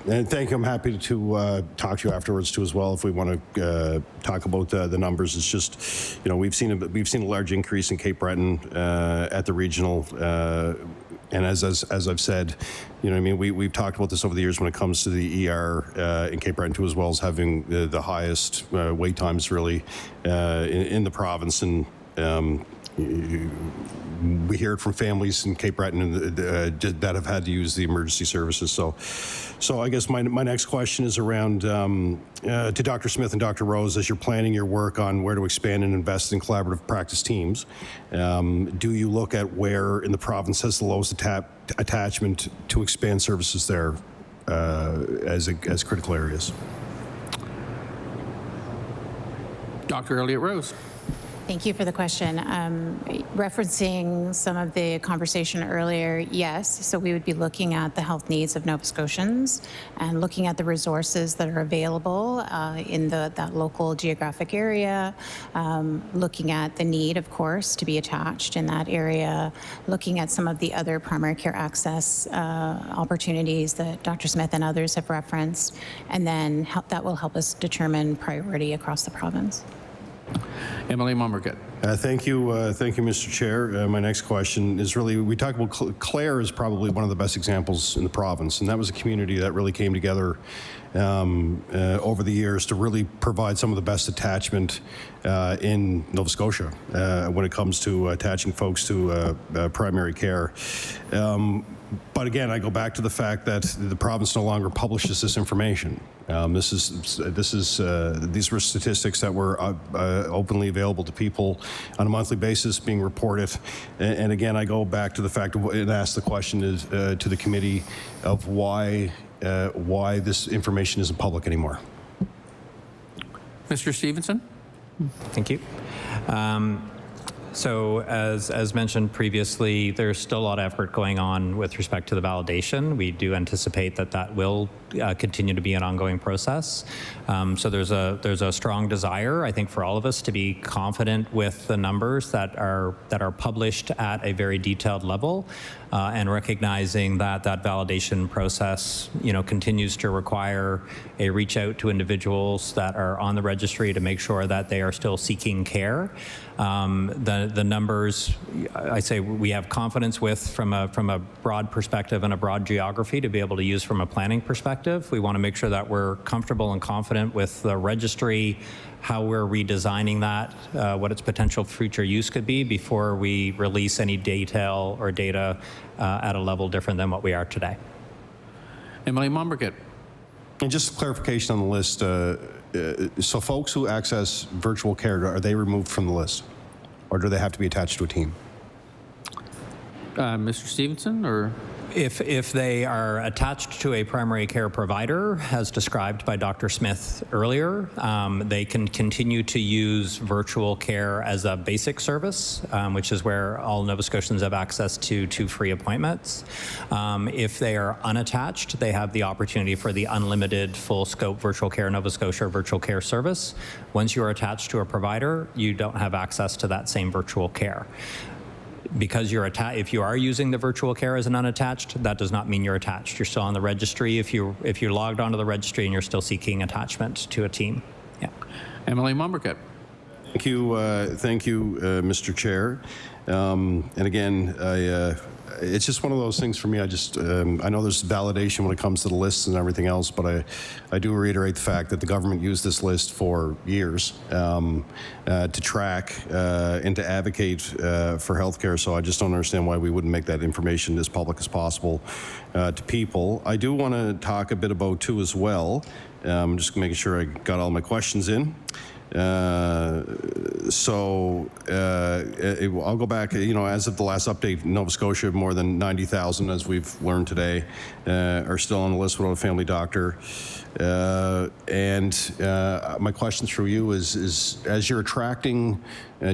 And thank you. I'm happy to talk to you afterwards too, as well, if we want to talk about the numbers. It's just, we've seen a large increase in Cape Breton at the regional, and as I've said, we've talked about this over the years when it comes to the ER in Cape Breton too, as well as having the highest wait times really in the province, and we hear it from families in Cape Breton that have had to use the emergency services. So I guess my next question is around to Dr. Smith and Dr. Rose, as you're planning your work on where to expand and invest in collaborative practice teams, do you look at where in the province has the lowest attachment to expand services there as critical areas? Dr. Elliott Rose. Thank you for the question. Referencing some of the conversation earlier, yes. So we would be looking at the health needs of Nova Scotians and looking at the resources that are available in that local geographic area, looking at the need, of course, to be attached in that area, looking at some of the other primary care access opportunities that Dr. Smith and others have referenced, and then that will help us determine priority across the province. Emily Mumberget. Thank you, Mr. Chair. My next question is really, we talk about Clare is probably one of the best examples in the province, and that was a community that really came together over the years to really provide some of the best attachment in Nova Scotia when it comes to attaching folks to primary care. But again, I go back to the fact that the province no longer publishes this information. These were statistics that were openly available to people on a monthly basis, being reported. And again, I go back to the fact and ask the question to the committee of why this information isn't public anymore. Mr. Stevenson. Thank you. So as mentioned previously, there's still a lot of effort going on with respect to the validation. We do anticipate that will continue to be an ongoing process. So there's a strong desire, I think, for all of us to be confident with the numbers that are published at a very detailed level, and recognizing that validation process, continues to require a reach out to individuals that are on the registry to make sure that they are still seeking care. The numbers, I say, we have confidence with from a broad perspective and a broad geography to be able to use from a planning perspective. We want to make sure that we're comfortable and confident with the registry, how we're redesigning that, what its potential future use could be before we release any detail or data at a level different than what we are today. Emily Mumberget. And just clarification on the list. So folks who access virtual care, are they removed from the list? Or do they have to be attached to a team? Mr. Stevenson, or? If they are attached to a primary care provider, as described by Dr. Smith earlier, they can continue to use virtual care as a basic service, which is where all Nova Scotians have access to free appointments. If they are unattached, they have the opportunity for the unlimited full scope virtual care Nova Scotia virtual care service. Once you are attached to a provider, you don't have access to that same virtual care. Because if you are using the virtual care as an unattached, that does not mean you're attached. You're still on the registry if you're logged onto the registry and you're still seeking attachment to a team. Yeah. Emily Mumberget. Thank you, Mr. Chair. And again, it's just one of those things for me. I know there's validation when it comes to the lists and everything else, but I do reiterate the fact that the government used this list for years to track and to advocate for healthcare. So I just don't understand why we wouldn't make that information as public as possible to people. I do want to talk a bit about too as well. Just making sure I got all my questions in. I'll go back, as of the last update, Nova Scotia, more than 90,000, as we've learned today, are still on the list without a family doctor. My questions for you is as you're attracting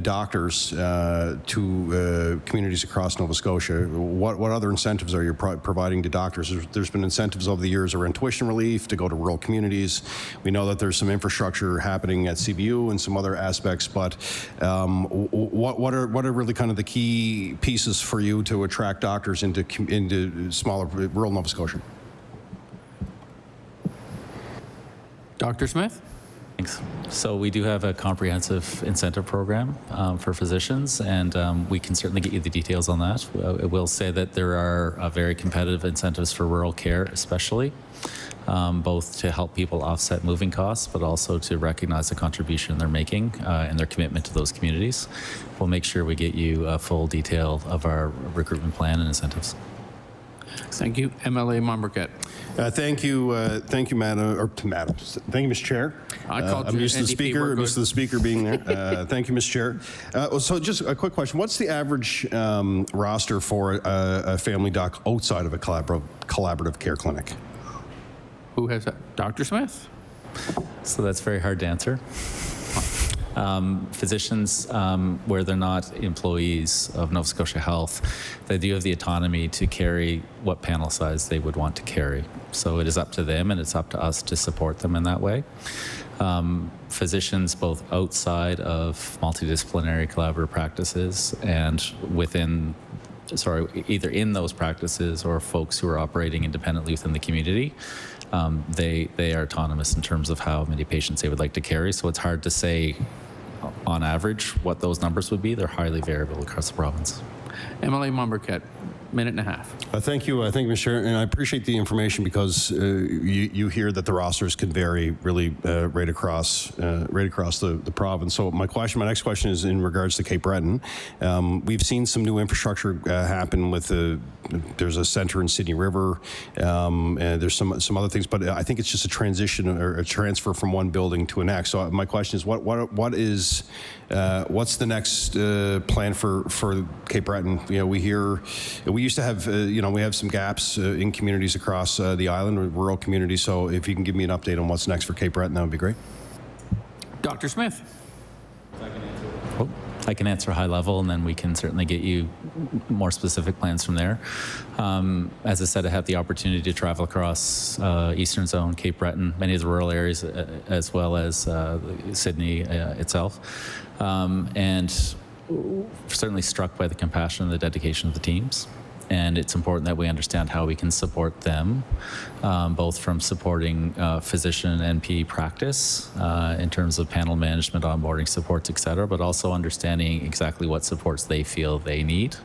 doctors to communities across Nova Scotia, what other incentives are you providing to doctors? There's been incentives over the years around tuition relief to go to rural communities. We know that there's some infrastructure happening at CBU and some other aspects, but what are really kind of the key pieces for you to attract doctors into smaller rural Nova Scotia? Dr. Smith? Thanks. So we do have a comprehensive incentive program for physicians, and we can certainly get you the details on that. I will say that there are very competitive incentives for rural care, especially, both to help people offset moving costs, but also to recognize the contribution they're making and their commitment to those communities. We'll make sure we get you a full detail of our recruitment plan and incentives. Thank you. MLA Mumberget. Thank you, Madam. Thank you, Mr. Chair. I'm used to the speaker. I'm used to the speaker being there. Thank you, Mr. Chair. So, just a quick question: what's the average roster for a family doc outside of a collaborative care clinic? Who has that? Dr. Smith. So that's very hard to answer. Physicians, where they're not employees of Nova Scotia Health, they do have the autonomy to carry what panel size they would want to carry. So it is up to them, and it's up to us to support them in that way. Physicians both outside of multidisciplinary collaborative practices and within, either in those practices or folks who are operating independently within the community, they are autonomous in terms of how many patients they would like to carry. So it's hard to say on average what those numbers would be. They're highly variable across the province. MLA Mumbercat, minute and a half. Thank you, Mr. Chair, and I appreciate the information because you hear that the rosters can vary really right across the province. So my next question is in regards to Cape Breton. We've seen some new infrastructure happen with there's a center in Sydney River, and there's some other things, but I think it's just a transition or a transfer from one building to the next. So my question is, what's the next plan for Cape Breton? We used to have, we have some gaps in communities across the island, rural communities. So if you can give me an update on what's next for Cape Breton, that would be great. Dr. Smith. I can answer high level, and then we can certainly get you more specific plans from there. As I said, I had the opportunity to travel across Eastern Zone, Cape Breton, many of the rural areas, as well as Sydney itself, and certainly struck by the compassion and the dedication of the teams. And it's important that we understand how we can support them, both from supporting physician and NP practice in terms of panel management, onboarding supports, et cetera, but also understanding exactly what supports they feel they need.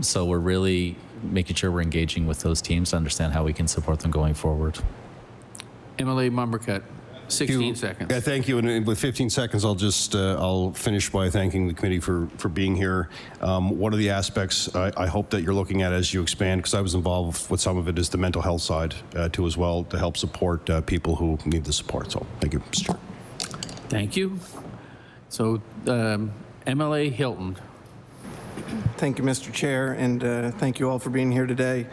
So we're really making sure we're engaging with those teams to understand how we can support them going forward. MLA Mumbercat. 16 seconds. Yeah, thank you. And with 15 seconds, I'll finish by thanking the committee for being here. One of the aspects I hope that you're looking at as you expand, because I was involved with some of it, is the mental health side too as well, to help support people who need the support. So thank you, Mr. Chair. Thank you. So MLA Hilton. Thank you, Mr. Chair, and thank you all for being here today.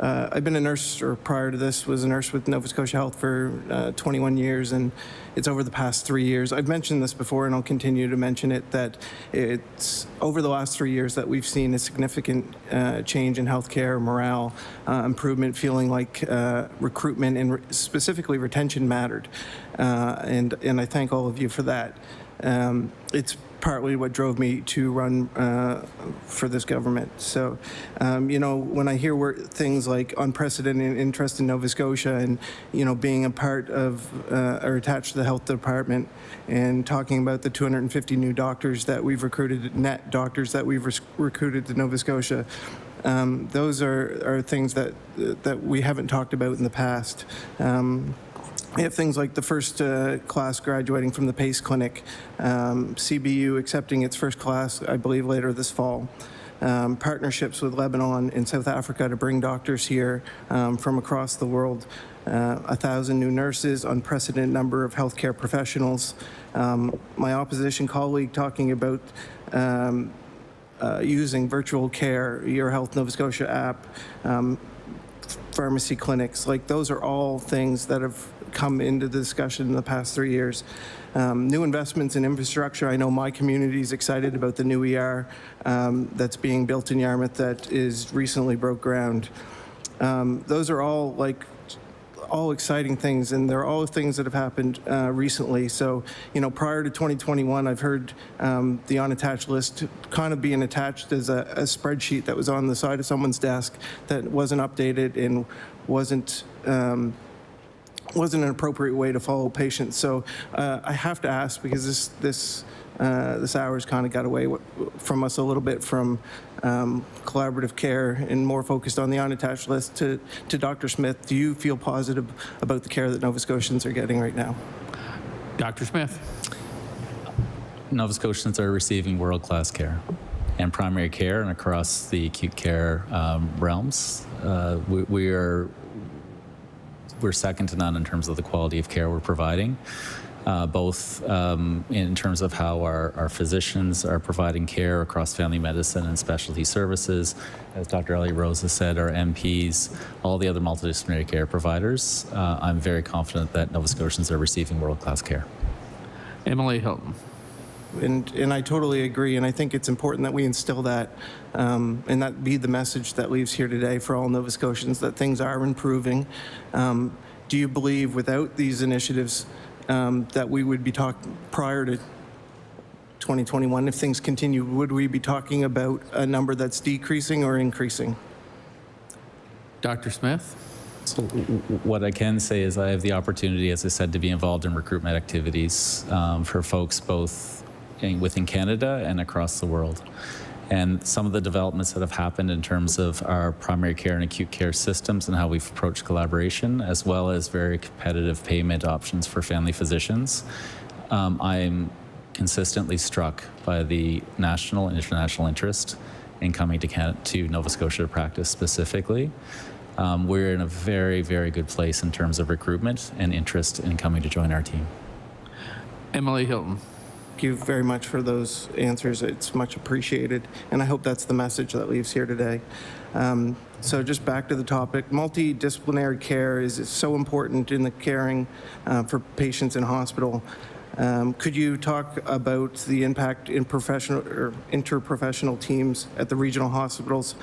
I've been a nurse, or prior to this, was a nurse with Nova Scotia Health for 21 years, and it's over the past 3 years. I've mentioned this before, and I'll continue to mention it, that it's over the last 3 years that we've seen a significant change in healthcare, morale, improvement, feeling like recruitment and specifically retention mattered. And I thank all of you for that. It's partly what drove me to run for this government. So, when I hear things like unprecedented interest in Nova Scotia and, being a part of or attached to the health department and talking about the 250 new doctors that we've recruited, net doctors that we've recruited to Nova Scotia, those are things that we haven't talked about in the past. We have things like the first class graduating from the PACE clinic, CBU accepting its first class, I believe, later this fall. Partnerships with Lebanon and South Africa to bring doctors here from across the world. 1,000 new nurses, unprecedented number of healthcare professionals. My opposition colleague talking about using virtual care, Your Health Nova Scotia app, pharmacy clinics, like those are all things that have come into the discussion in the past 3 years. New investments in infrastructure. I know my community is excited about the new ER that's being built in Yarmouth that is recently broke ground. Those are all exciting things, and they're all things that have happened recently. So, prior to 2021, I've heard the unattached list kind of being attached as a spreadsheet that was on the side of someone's desk that wasn't updated and wasn't an appropriate way to follow patients. So I have to ask, because this hour's kind of got away from us a little bit from collaborative care and more focused on the unattached list, to Dr. Smith, do you feel positive about the care that Nova Scotians are getting right now? Dr. Smith. Nova Scotians are receiving world-class care, and primary care and across the acute care realms. We're second to none in terms of the quality of care we're providing, both in terms of how our physicians are providing care across family medicine and specialty services. As Dr. Elliott Rose has said, our MPs, all the other multidisciplinary care providers. I'm very confident that Nova Scotians are receiving world-class care. Emily Hilton. And I totally agree, and I think it's important that we instill that, and that be the message that leaves here today for all Nova Scotians, that things are improving. Do you believe without these initiatives that we would be talking prior to 2021, if things continue, would we be talking about a number that's decreasing or increasing? Dr. Smith? So what I can say is I have the opportunity, as I said, to be involved in recruitment activities for folks both within Canada and across the world. And some of the developments that have happened in terms of our primary care and acute care systems and how we've approached collaboration, as well as very competitive payment options for family physicians, I'm consistently struck by the national and international interest in coming to Canada, to Nova Scotia to practice specifically. We're in a very, very good place in terms of recruitment and interest in coming to join our team. Emily Hilton. Thank you very much for those answers. It's much appreciated, and I hope that's the message that leaves here today. So just back to the topic, multidisciplinary care is so important in the caring for patients in hospital. Could you talk about the impact in professional or interprofessional teams at the regional hospitals,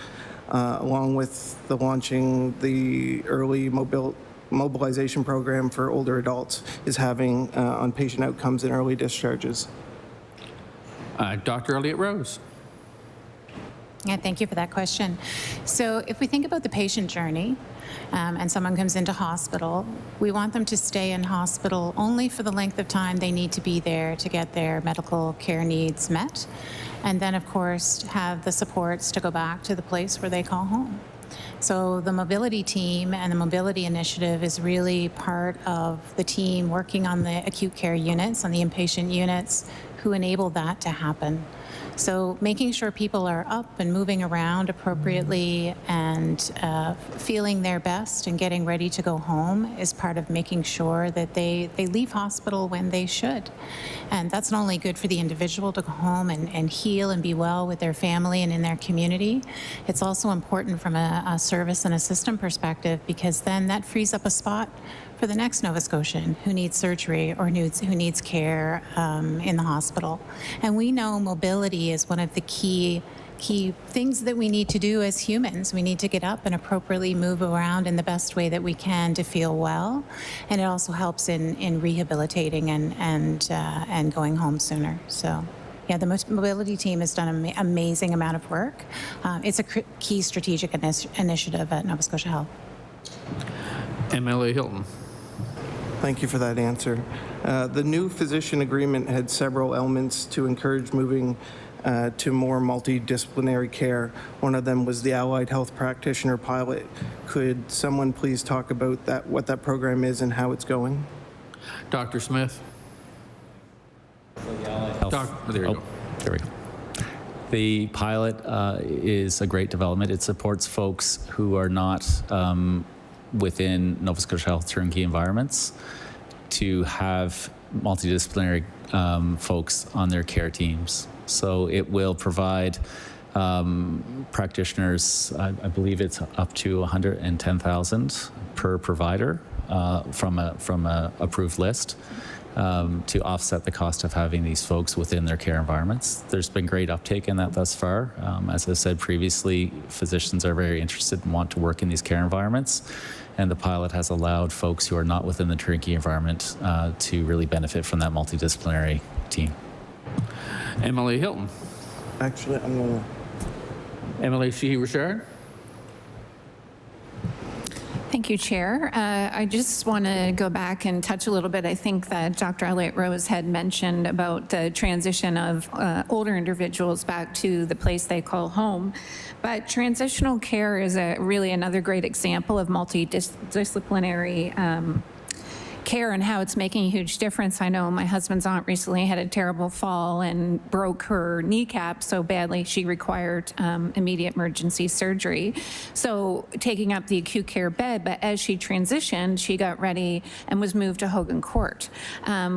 along with the launching the early mobilization program for older adults is having on patient outcomes and early discharges? Dr. Elliott Rose. Yeah, thank you for that question. So if we think about the patient journey, and someone comes into hospital, we want them to stay in hospital only for the length of time they need to be there to get their medical care needs met. And then, of course, have the supports to go back to the place where they call home. So the mobility team and the mobility initiative is really part of the team working on the acute care units, on the inpatient units, who enable that to happen. So making sure people are up and moving around appropriately and feeling their best and getting ready to go home is part of making sure that they leave hospital when they should. And that's not only good for the individual to go home and heal and be well with their family and in their community, it's also important from a service and a system perspective, because then that frees up a spot for the next Nova Scotian who needs surgery or who needs care in the hospital. And we know mobility is one of the key things that we need to do as humans. We need to get up and appropriately move around in the best way that we can to feel well. And it also helps in rehabilitating and going home sooner. So yeah, the mobility team has done an amazing amount of work. It's a key strategic initiative at Nova Scotia Health. Emily Hilton. Thank you for that answer. The new physician agreement had several elements to encourage moving to more multidisciplinary care. One of them was the allied health practitioner pilot. Could someone please talk about that, what that program is and how it's going? Dr. Smith. There you go. There we go. The pilot is a great development. It supports folks who are not within Nova Scotia Health turnkey environments to have multidisciplinary folks on their care teams. So it will provide practitioners, I believe it's up to 110,000 per provider from a approved list to offset the cost of having these folks within their care environments. There's been great uptake in that thus far. As I said previously, physicians are very interested and want to work in these care environments. And the pilot has allowed folks who are not within the turnkey environment to really benefit from that multidisciplinary team. Emily Hilton. Actually, I'm going to... Emily Sheehy-Richard. Thank you, Chair. I just want to go back and touch a little bit. I think that Dr. Elliott Rose had mentioned about the transition of older individuals back to the place they call home. But transitional care is really another great example of multidisciplinary care and how it's making a huge difference. I know my husband's aunt recently had a terrible fall and broke her kneecap so badly she required immediate emergency surgery. So taking up the acute care bed, but as she transitioned, she got ready and was moved to Hogan Court,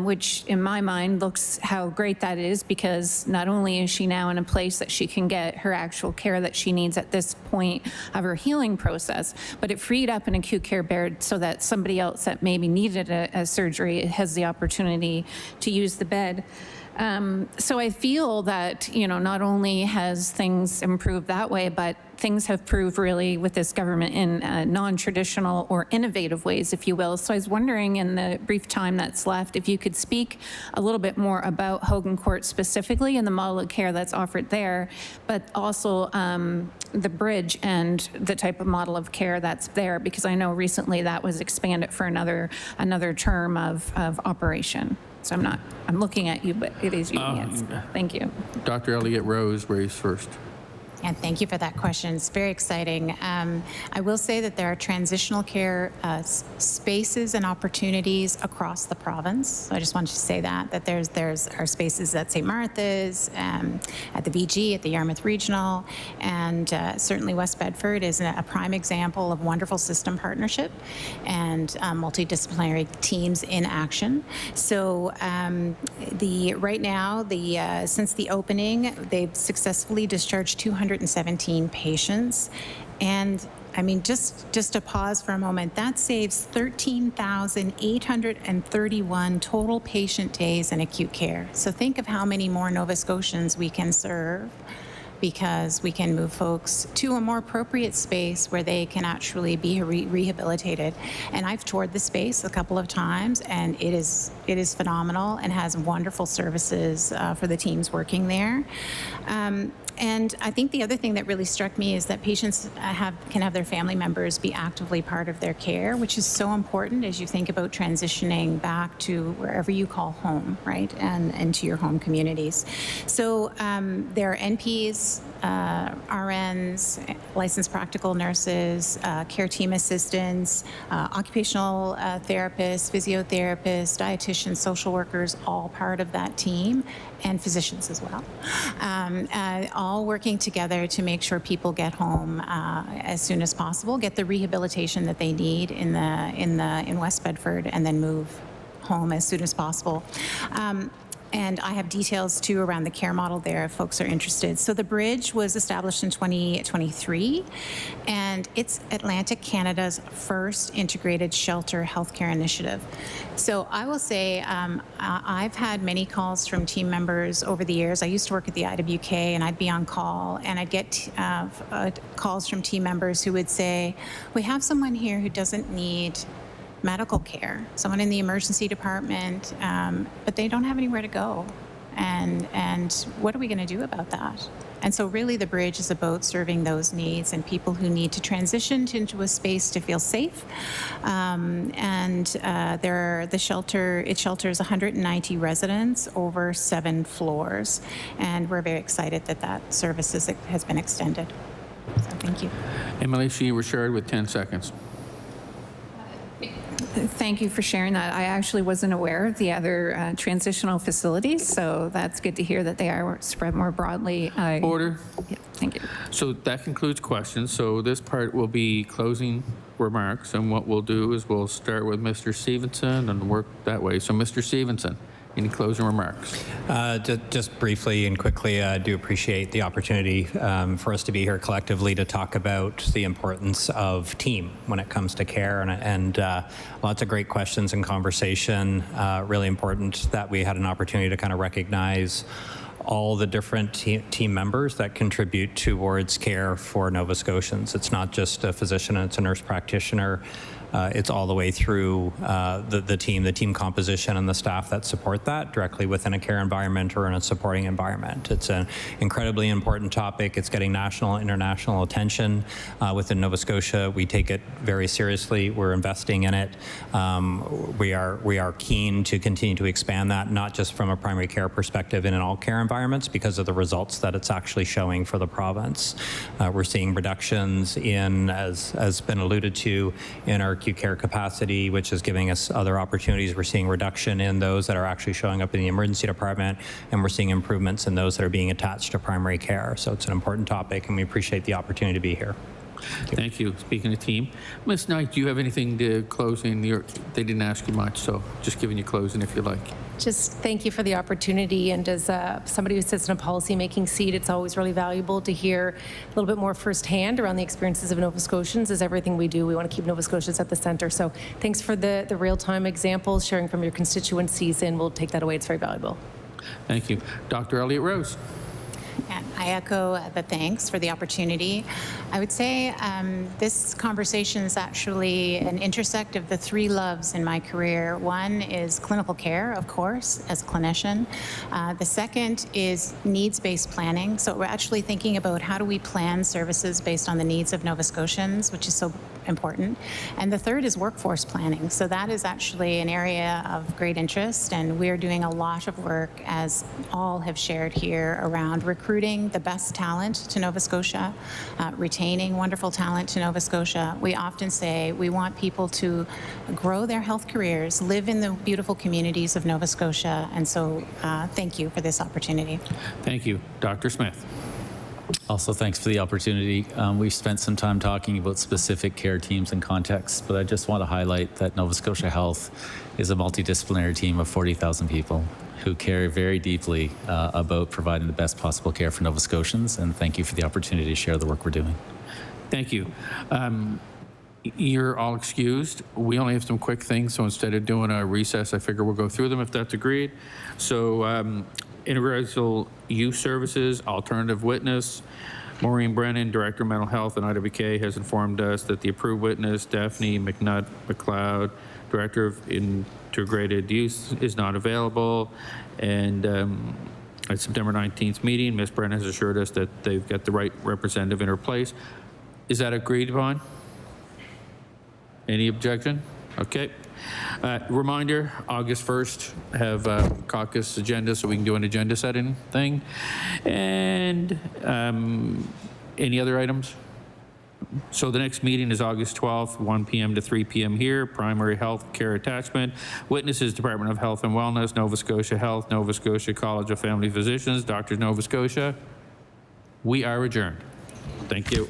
which in my mind looks how great that is, because not only is she now in a place that she can get her actual care that she needs at this point of her healing process, but it freed up an acute care bed so that somebody else that maybe needed it a surgery has the opportunity to use the bed. So I feel that, not only has things improved that way, but things have proved really with this government in non-traditional or innovative ways, if you will. So I was wondering, in the brief time that's left, if you could speak a little bit more about Hogan Court specifically and the model of care that's offered there, but also the bridge and the type of model of care that's there, because I know recently that was expanded for another term of operation. So I'm looking at you, but it is you. Yes. Thank you. Dr. Elliott Rose raised first. And thank you for that question. It's very exciting. I will say that there are transitional care spaces and opportunities across the province. So I just wanted to say that there's our spaces at St. Martha's, at the VG, at the Yarmouth Regional, and certainly West Bedford is a prime example of wonderful system partnership and multidisciplinary teams in action. So right now, since the opening, they've successfully discharged 217 patients. And I mean, just to pause for a moment, that saves 13,831 total patient days in acute care. So think of how many more Nova Scotians we can serve, because we can move folks to a more appropriate space where they can actually be rehabilitated. And I've toured the space a couple of times, and it is phenomenal and has wonderful services for the teams working there. And I think the other thing that really struck me is that patients can have their family members be actively part of their care, which is so important as you think about transitioning back to wherever you call home, right, and to your home communities. So there are NPs, RNs, licensed practical nurses, care team assistants, occupational therapists, physiotherapists, dietitians, social workers, all part of that team, and physicians as well, all working together to make sure people get home as soon as possible, get the rehabilitation that they need in West Bedford, and then move home as soon as possible. And I have details too around the care model there if folks are interested. So the bridge was established in 2023, and it's Atlantic Canada's first integrated shelter healthcare initiative. So I will say I've had many calls from team members over the years. I used to work at the IWK, and I'd be on call, and I'd get calls from team members who would say, we have someone here who doesn't need medical care, someone in the emergency department, but they don't have anywhere to go. And what are we going to do about that? And so really the bridge is about serving those needs and people who need to transition into a space to feel safe. The shelter, it shelters 190 residents over 7 floors. And we're very excited that that service has been extended. So thank you. MLA Richard with 10 seconds. Thank you for sharing that. I actually wasn't aware of the other transitional facilities, so that's good to hear that they are spread more broadly. Order. Yeah, thank you. So that concludes questions. So this part will be closing remarks, and what we'll do is we'll start with Mr. Stevenson and work that way. So Mr. Stevenson, any closing remarks? Just briefly and quickly, I do appreciate the opportunity for us to be here collectively to talk about the importance of team when it comes to care, and lots of great questions and conversation. Really important that we had an opportunity to kind of recognize all the different team members that contribute towards care for Nova Scotians. It's not just a physician and it's a nurse practitioner. It's all the way through the team composition and the staff that support that directly within a care environment or in a supporting environment. It's an incredibly important topic. It's getting national and international attention within Nova Scotia. We take it very seriously. We're investing in it. We are keen to continue to expand that, not just from a primary care perspective and in all care environments, because of the results that it's actually showing for the province. We're seeing reductions in, as been alluded to, in our acute care capacity, which is giving us other opportunities. We're seeing reduction in those that are actually showing up in the emergency department, and we're seeing improvements in those that are being attached to primary care. So it's an important topic, and we appreciate the opportunity to be here. Thank you. Speaking of team, Ms. Knight, do you have anything to close in? They didn't ask you much, so just giving you closing if you like. Just thank you for the opportunity. And as somebody who sits in a policymaking seat, it's always really valuable to hear a little bit more firsthand around the experiences of Nova Scotians. As everything we do, we want to keep Nova Scotians at the center. So thanks for the real-time examples, sharing from your constituencies, and we'll take that away. It's very valuable. Thank you. Dr. Elliott Rose. And I echo the thanks for the opportunity. I would say this conversation is actually an intersect of the three loves in my career. One is clinical care, of course, as a clinician. The second is needs-based planning. So we're actually thinking about how do we plan services based on the needs of Nova Scotians, which is so important. And the third is workforce planning. So that is actually an area of great interest, and we're doing a lot of work, as all have shared here, around recruiting the best talent to Nova Scotia, retaining wonderful talent to Nova Scotia. We often say we want people to grow their health careers, live in the beautiful communities of Nova Scotia, and so thank you for this opportunity. Thank you. Dr. Smith. Also, thanks for the opportunity. We've spent some time talking about specific care teams and contexts, but I just want to highlight that Nova Scotia Health is a multidisciplinary team of 40,000 people who care very deeply about providing the best possible care for Nova Scotians, and thank you for the opportunity to share the work we're doing. Thank you. You're all excused. We only have some quick things, so instead of doing a recess, I figure we'll go through them if that's agreed. So, Universal Youth Services, alternative witness, Maureen Brennan, Director of Mental Health and IWK, has informed us that the approved witness, Daphne McNutt-McLeod, Director of Integrated Youth, is not available. And at September 19th meeting, Ms. Brennan has assured us that they've got the right representative in her place. Is that agreed upon? Any objection? Okay. Reminder, August 1st, have caucus agenda, so we can do an agenda setting thing. And any other items? So the next meeting is August 12th, 1 p.m. to 3 p.m. here, primary health care attachment. Witnesses, Department of Health and Wellness, Nova Scotia Health, Nova Scotia College of Family Physicians, Doctors Nova Scotia. We are adjourned. Thank you.